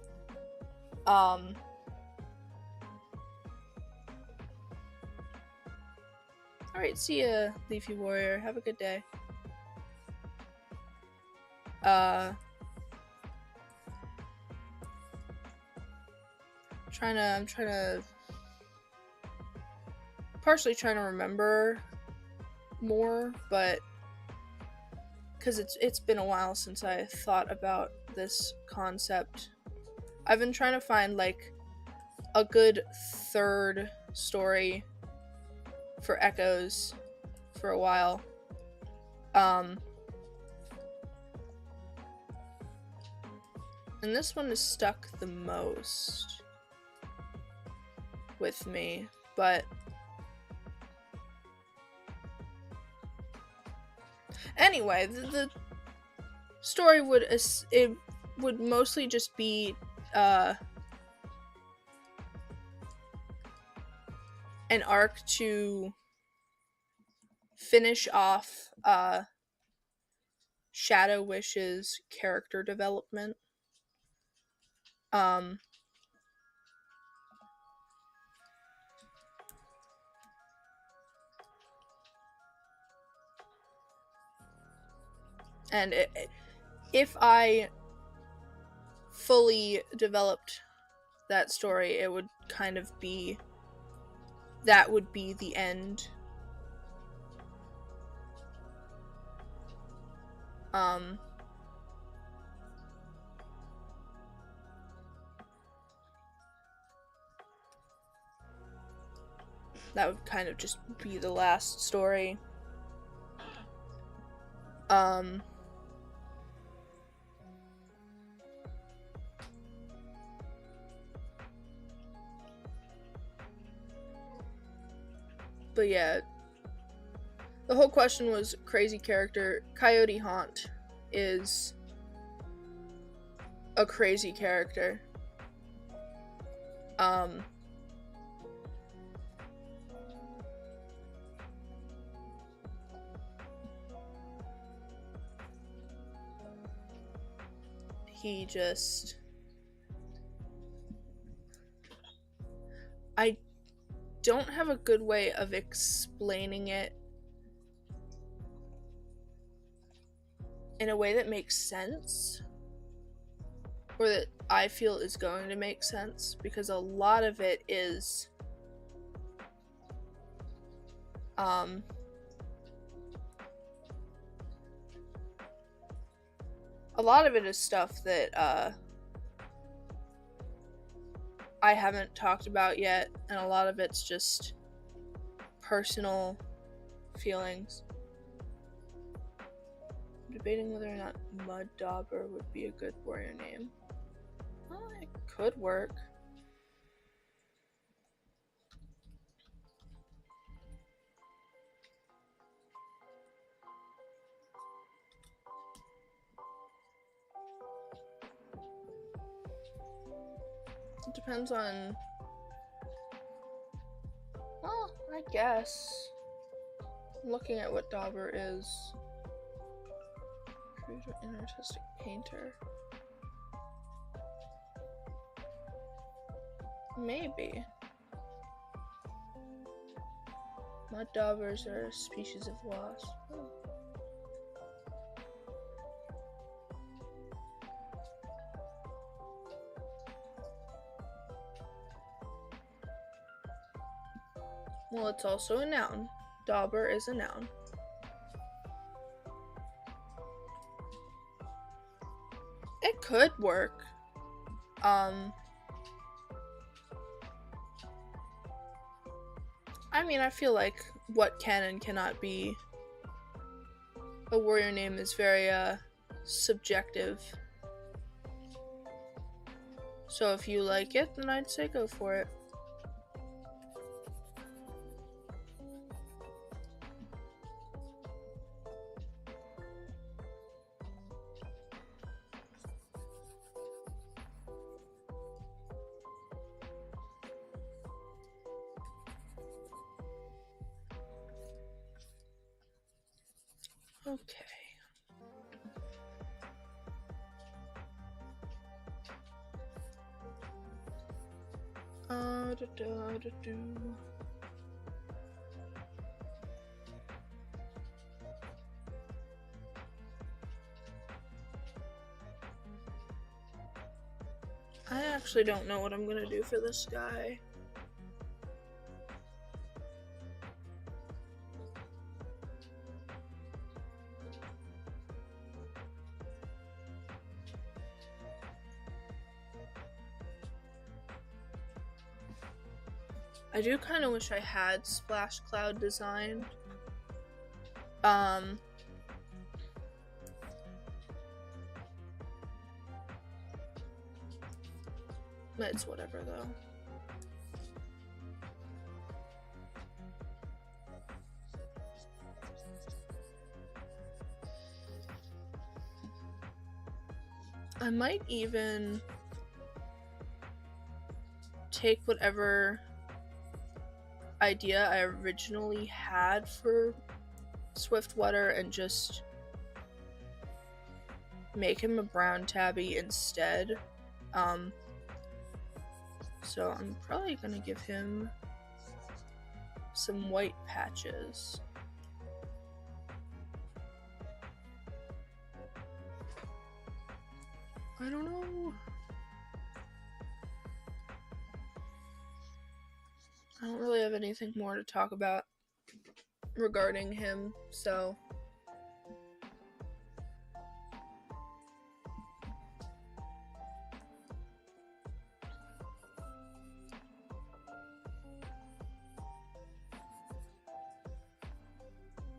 Alright, see ya, Leafy Warrior. Have a good day. I'm partially trying to remember more, but because it's been a while since I thought about this concept. I've been trying to find a good third story for Echoes for a while. And this one is stuck the most with me, but anyway, the story would mostly just be an arc to finish off Shadow Wish's character development. And if I fully developed that story, it would kind of be, that would be the end. That would kind of just be the last story. But yeah, the whole question was crazy character. Coyote Haunt is a crazy character. He just... I don't have a good way of explaining it in a way that makes sense, or that I feel is going to make sense, because a lot of it is stuff that I haven't talked about yet, and a lot of it's just personal feelings. I'm debating whether or not Mud Dauber would be a good warrior name. Well, it could work. It depends on... well, I guess. I'm looking at what Dauber is. Creator and artistic painter. Maybe. Mud daubers are a species of wasp. Well, it's also a noun. Dauber is a noun. It could work. I mean, I feel like what can and cannot be a warrior name is very subjective. So if you like it, then I'd say go for it. Okay. I actually don't know what I'm gonna do for this guy. I do kind of wish I had Splash Cloud designed. It's whatever though. I might even take whatever idea I originally had for Swiftwater and just make him a brown tabby instead. So I'm probably gonna give him some white patches. I don't know. I don't really have anything more to talk about regarding him, so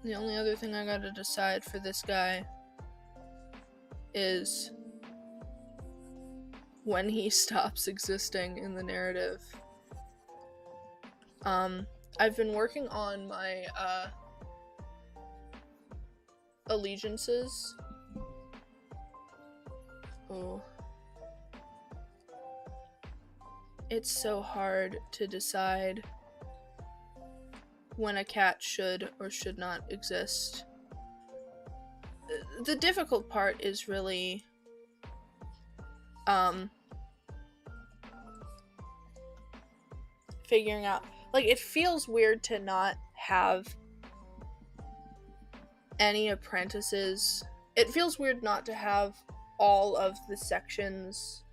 the only other thing I gotta decide for this guy is when he stops existing in the narrative. I've been working on my allegiances. Oh. It's so hard to decide when a cat should or should not exist. The difficult part is really figuring out, like, it feels weird to not have any apprentices. It feels weird not to have all of the sections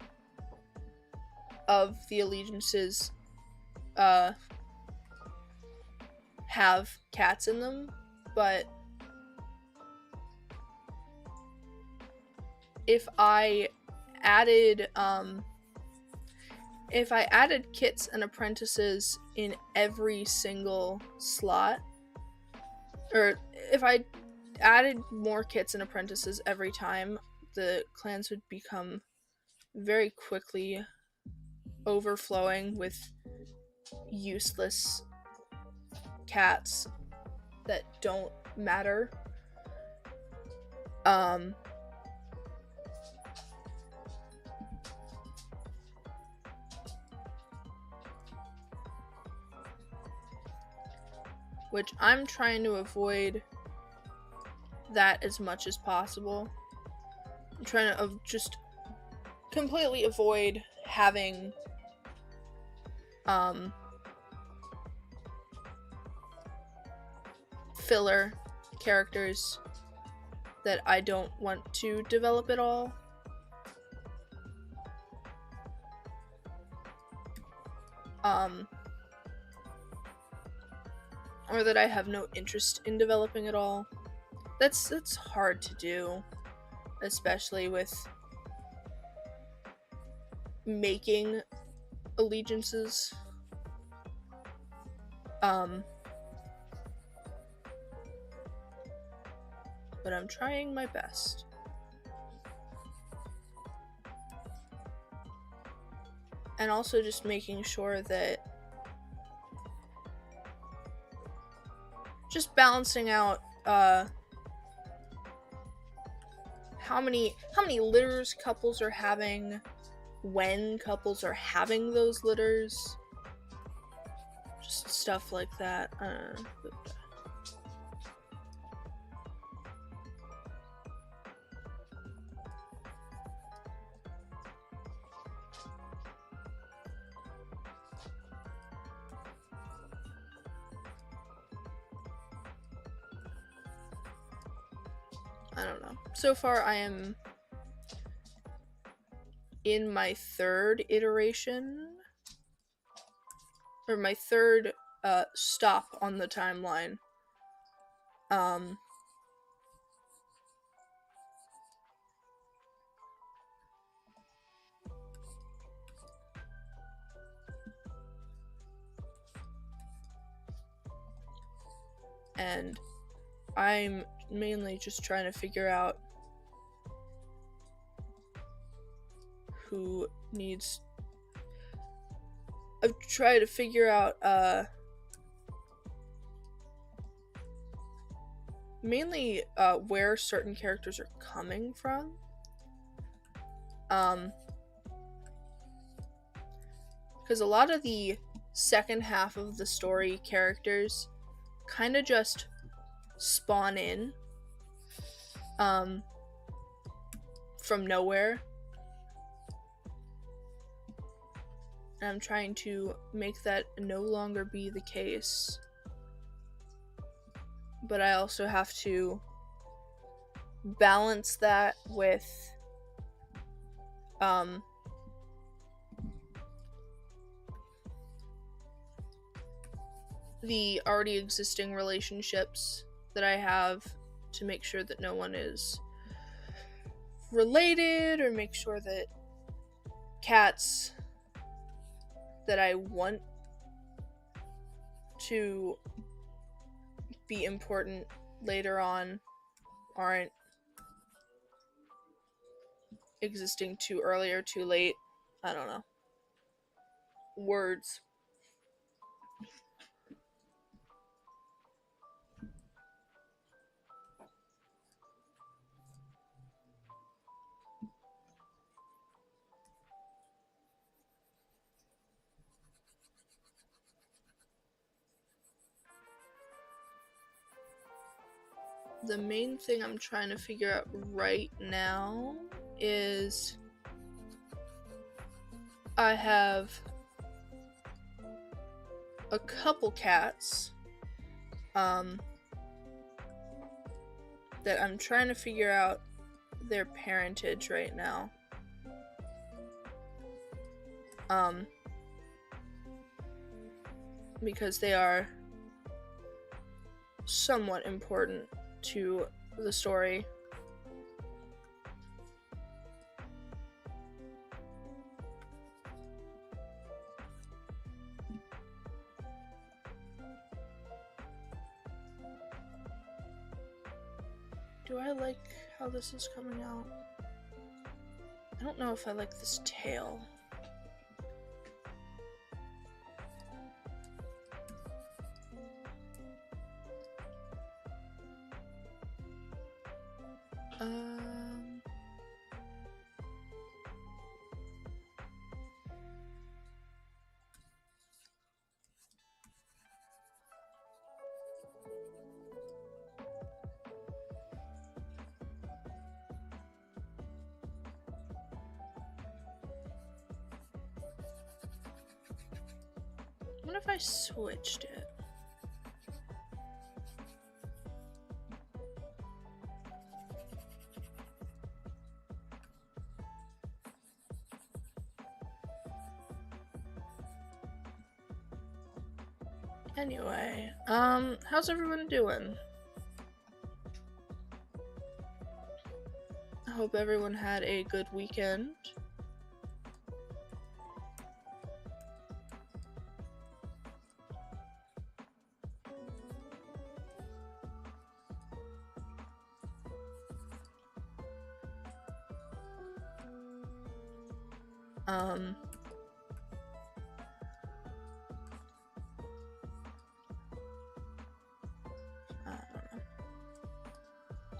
of the allegiances have cats in them, but if I added kits and apprentices in every single slot, or if I added more kits and apprentices every time, the clans would become very quickly overflowing with useless cats that don't matter. Which I'm trying to avoid that as much as possible. I'm trying to just completely avoid having filler characters that I don't want to develop at all. Or that I have no interest in developing at all. That's hard to do, especially with making allegiances. But I'm trying my best. And also just making sure that just balancing out how many litters couples are having, when couples are having those litters, just stuff like that. I don't know. So far, I am in my third iteration, or my third stop on the timeline. and I'm mainly just trying to figure out who needs. I've tried to figure out mainly where certain characters are coming from. Because a lot of the second half of the story characters kind of just spawn in from nowhere. And I'm trying to make that no longer be the case. But I also have to balance that with the already existing relationships that I have, to make sure that no one is related, or make sure that cats that I want to be important later on aren't existing too early or too late. I don't know. Words. The main thing I'm trying to figure out right now is I have a couple cats that I'm trying to figure out their parentage right now. Because they are somewhat important to the story. Do I like how this is coming out? I don't know if I like this tail. What if I switched it? Anyway, how's everyone doing? I hope everyone had a good weekend. I don't know.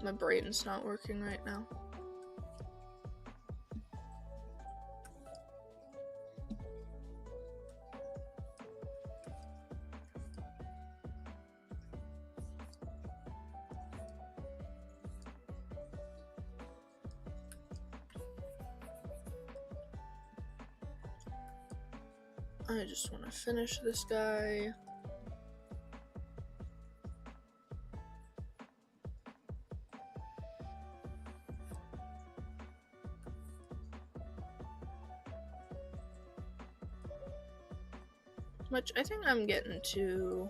My brain's not working right now. I just want to finish this guy. Which I think I'm getting to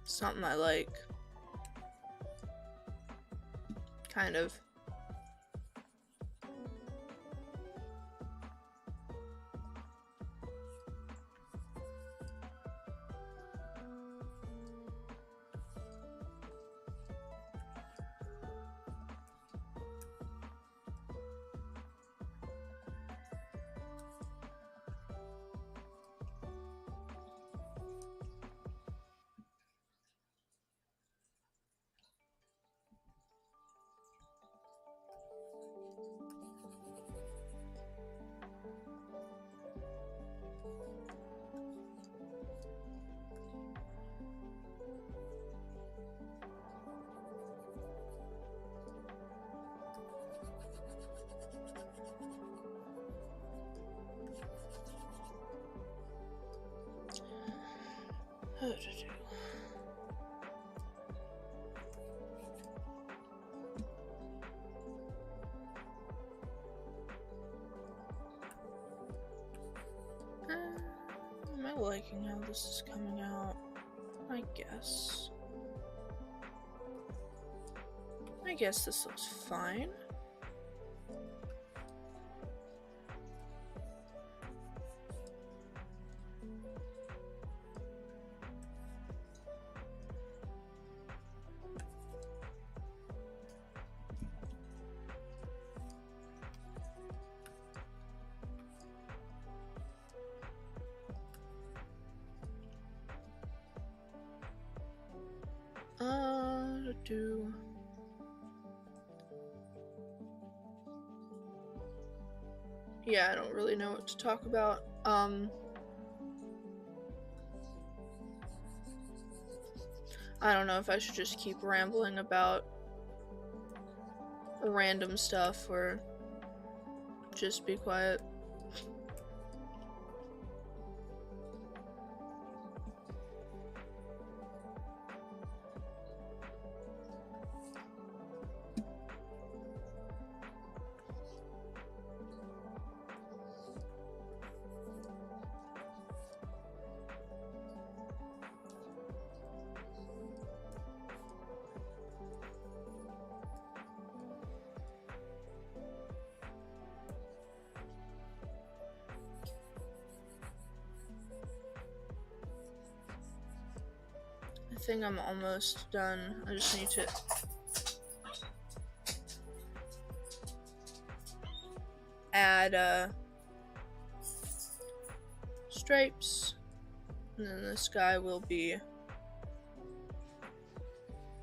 something I like. Kind of. Am I liking how this is coming out? I guess this looks fine. Yeah, I don't really know what to talk about. I don't know if I should just keep rambling about random stuff or just be quiet. I think I'm almost done. I just need to add stripes, and then this guy will be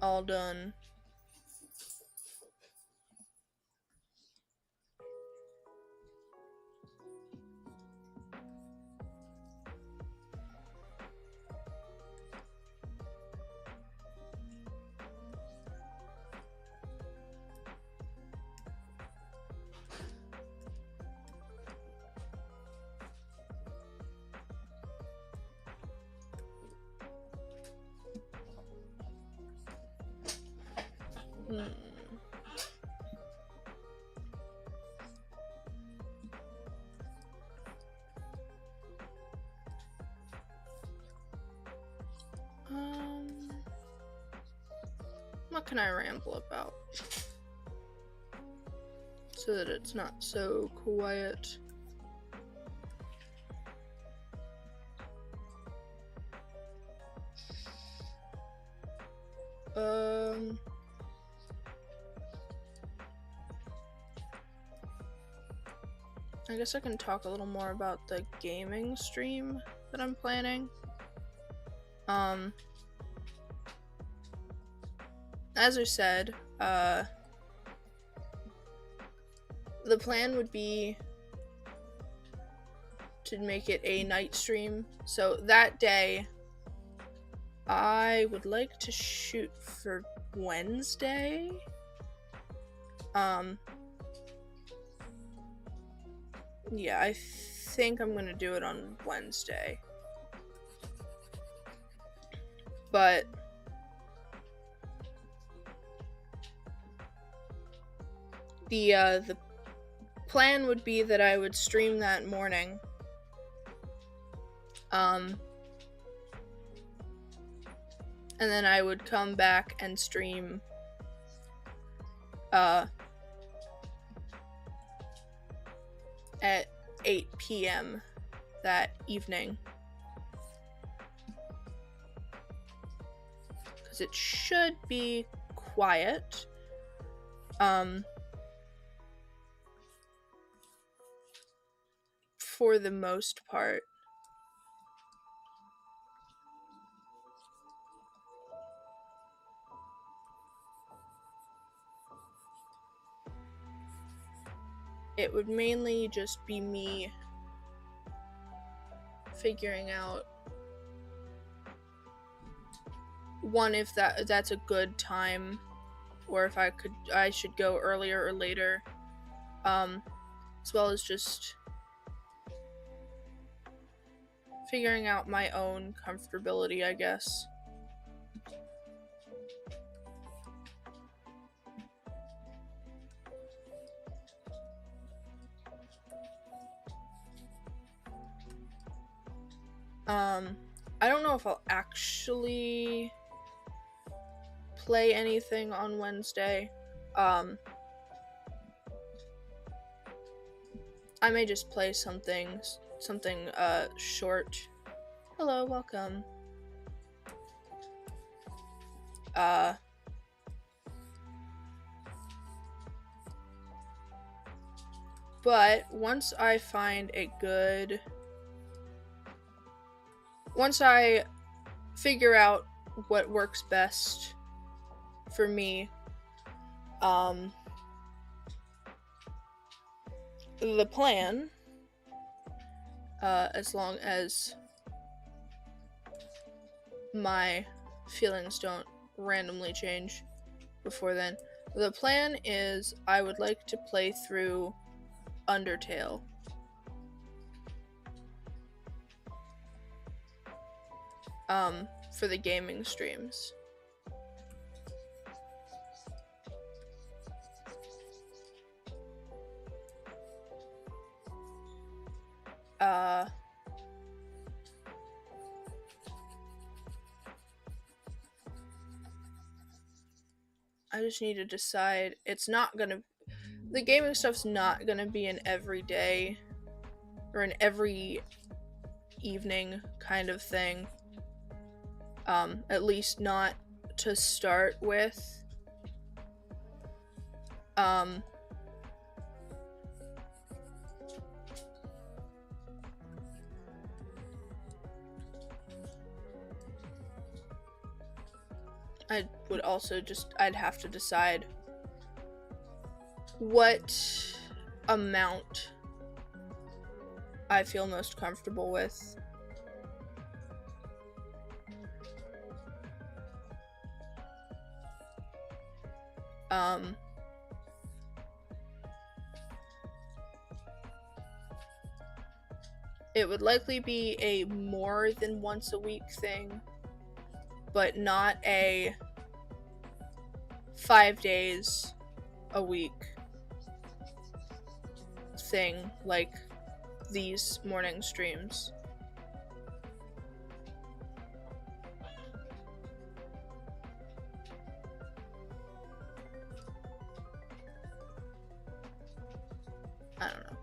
all done. What can I ramble about so that it's not so quiet? I guess I can talk a little more about the gaming stream that I'm planning. As I said, the plan would be to make it a night stream. So that day, I would like to shoot for Wednesday. Yeah, I think I'm gonna do it on Wednesday. But the plan would be that I would stream that morning. And then I would come back and stream at 8 p.m. that evening. Because it should be quiet. For the most part. It would mainly just be me figuring out one, if that's a good time, or if I should go earlier or later, as well as just figuring out my own comfortability, I guess. I don't know if I'll actually play anything on Wednesday. I may just play something short. Hello, welcome. But once I figure out what works best for me, the plan, as long as my feelings don't randomly change before then, the plan is I would like to play through Undertale. For the gaming streams. I just need to decide. The gaming stuff's not gonna be an everyday or an every evening kind of thing. At least not to start with. I'd have to decide what amount I feel most comfortable with. It would likely be a more than once a week thing, but not a 5 days a week thing like these morning streams. I don't know.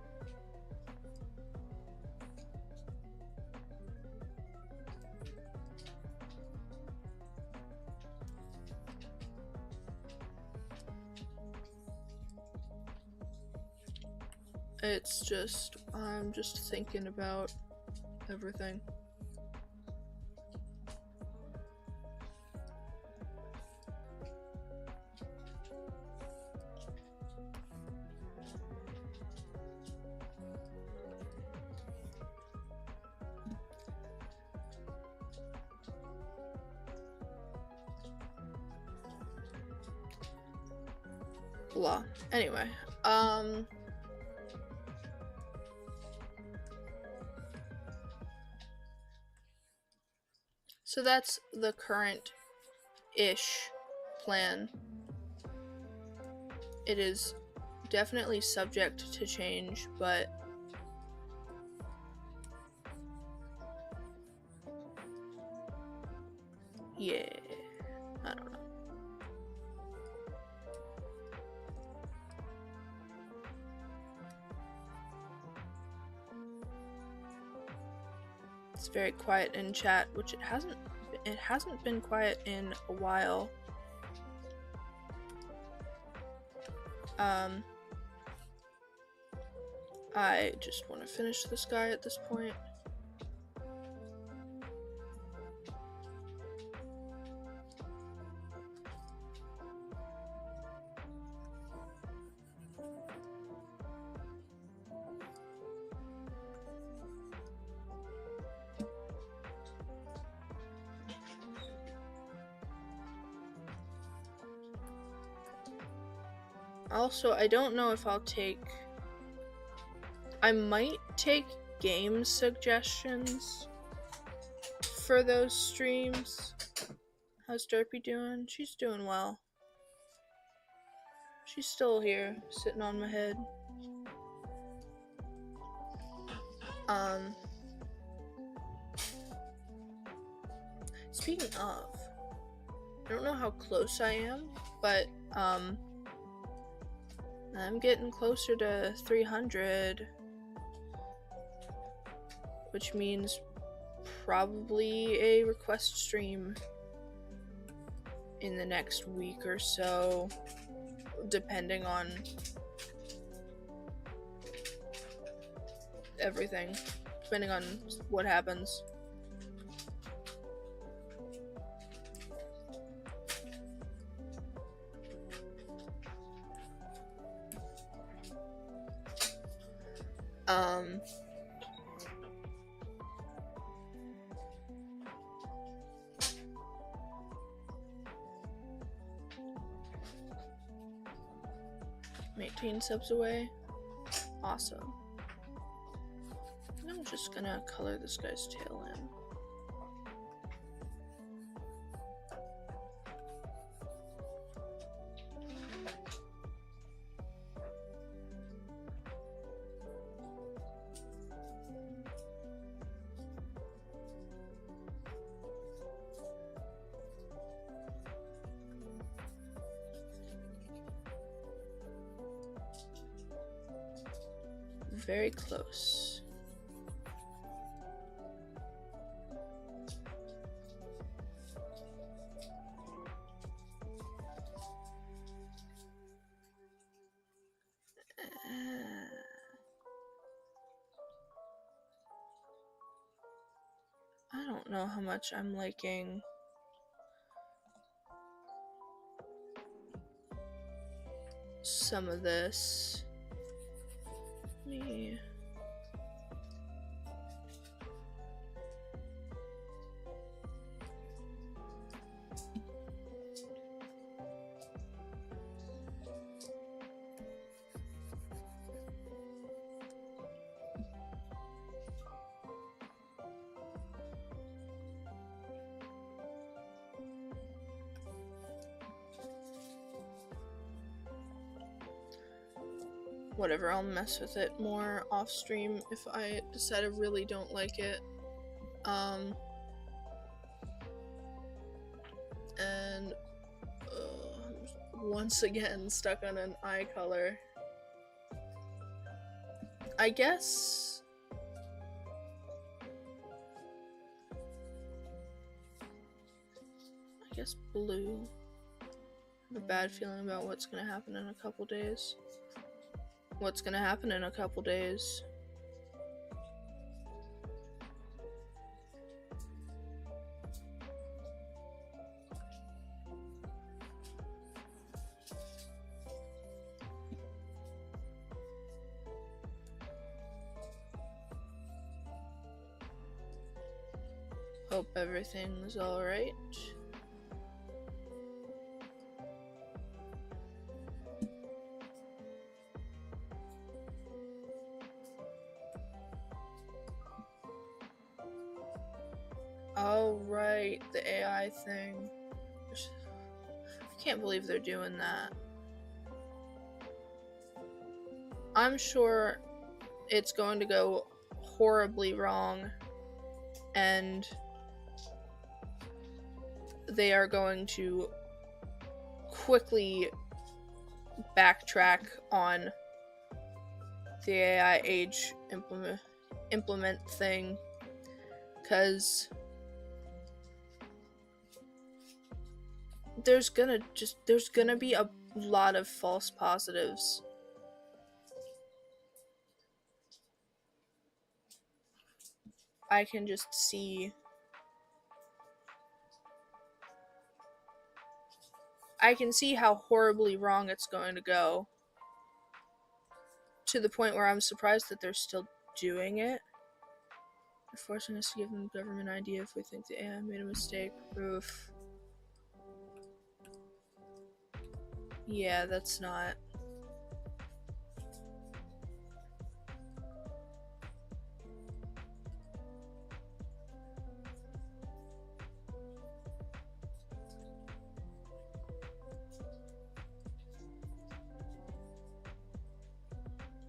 I'm just thinking about everything. Blah. Anyway, so that's the current-ish plan. It is definitely subject to change, but yeah, I don't know. It's very quiet in chat, which it hasn't been quiet in a while. I just want to finish this guy at this point. Also, I don't know if I might take game suggestions. for those streams. How's Derpy doing? She's doing well. She's still here, sitting on my head. Speaking of, I don't know how close I am, but I'm getting closer to 300, which means probably a request stream in the next week or so, depending on everything, depending on what happens. I'm 18 subs away. Awesome. I'm just gonna color this guy's tail in. Very close. I don't know how much I'm liking some of this. Me. Whatever, I'll mess with it more off stream if I decide I really don't like it. And once again stuck on an eye color. I guess blue. I have a bad feeling about what's gonna happen in a couple days. Hope everything's alright. Oh, right, the AI thing. I can't believe they're doing that. I'm sure it's going to go horribly wrong, and they are going to quickly backtrack on the AI age implement thing, because there's gonna be a lot of false positives. I can just see. I can see how horribly wrong it's going to go. To the point where I'm surprised that they're still doing it. They're forcing us to give them government idea if we think the AI made a mistake. Oof. Yeah, that's not.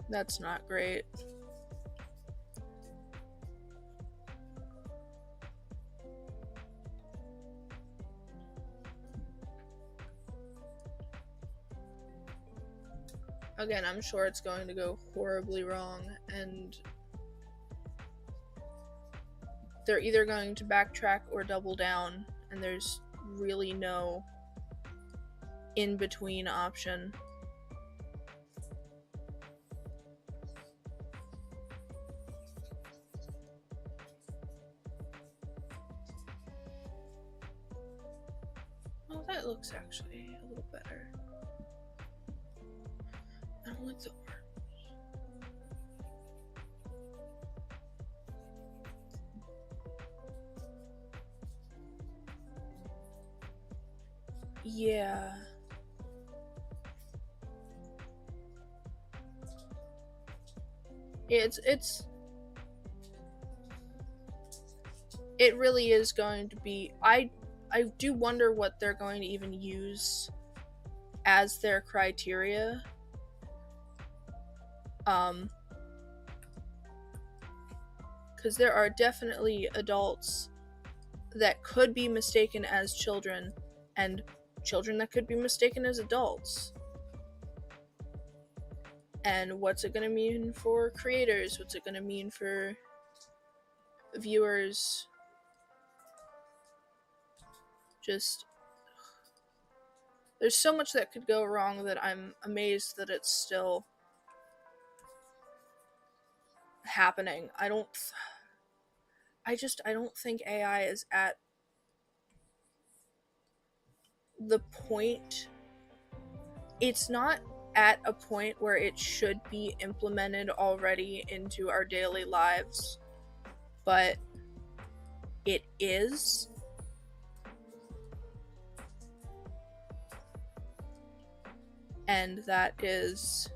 That's not great. Again, I'm sure it's going to go horribly wrong, and they're either going to backtrack or double down, and there's really no in-between option. Oh, that looks actually a little better. I don't like the orange. Yeah. It really is going to be, I do wonder what they're going to even use as their criteria. Because there are definitely adults that could be mistaken as children, and children that could be mistaken as adults. And what's it going to mean for creators? What's it going to mean for viewers? Just, there's so much that could go wrong that I'm amazed that it's still happening. I don't think AI is at the point, it's not at a point where it should be implemented already into our daily lives, but it is. And that is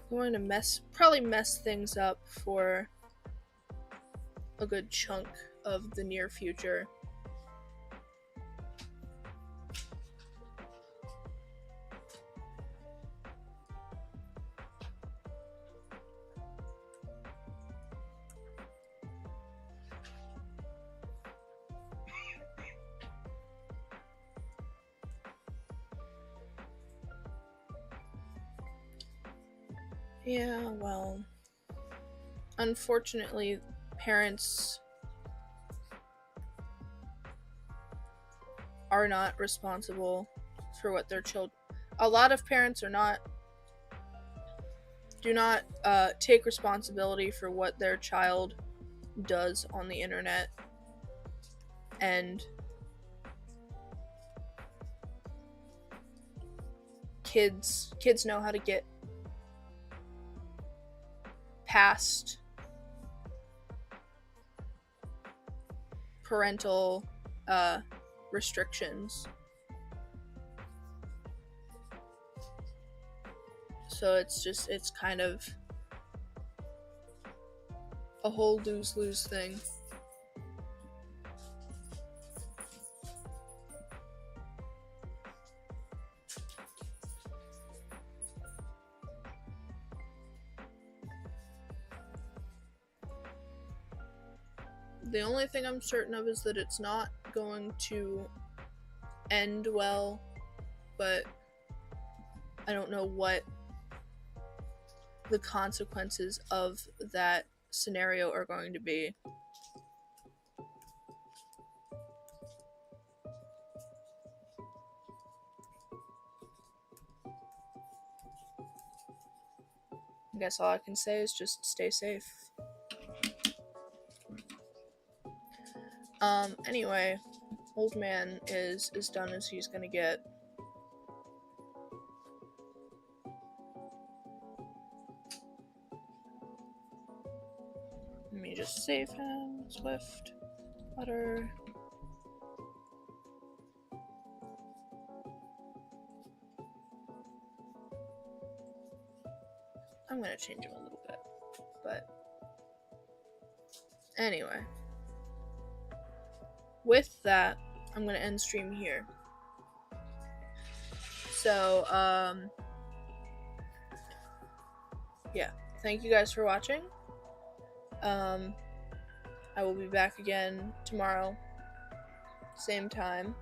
going to probably mess things up for a good chunk of the near future. Yeah, well, unfortunately, parents are not responsible for what their children. A lot of parents do not take responsibility for what their child does on the internet, and kids know how to get past parental restrictions. So it's kind of a whole lose-lose thing. The only thing I'm certain of is that it's not going to end well, but I don't know what the consequences of that scenario are going to be. I guess all I can say is just stay safe. Anyway, old man is as done as he's gonna get. Let me just save him. Swift. Butter. I'm gonna change him a little bit. But anyway. With that, I'm gonna end stream here. So, yeah, thank you guys for watching. I will be back again tomorrow, same time.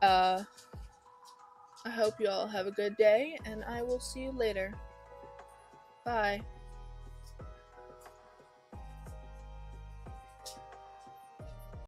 I hope you all have a good day, and I will see you later. Bye.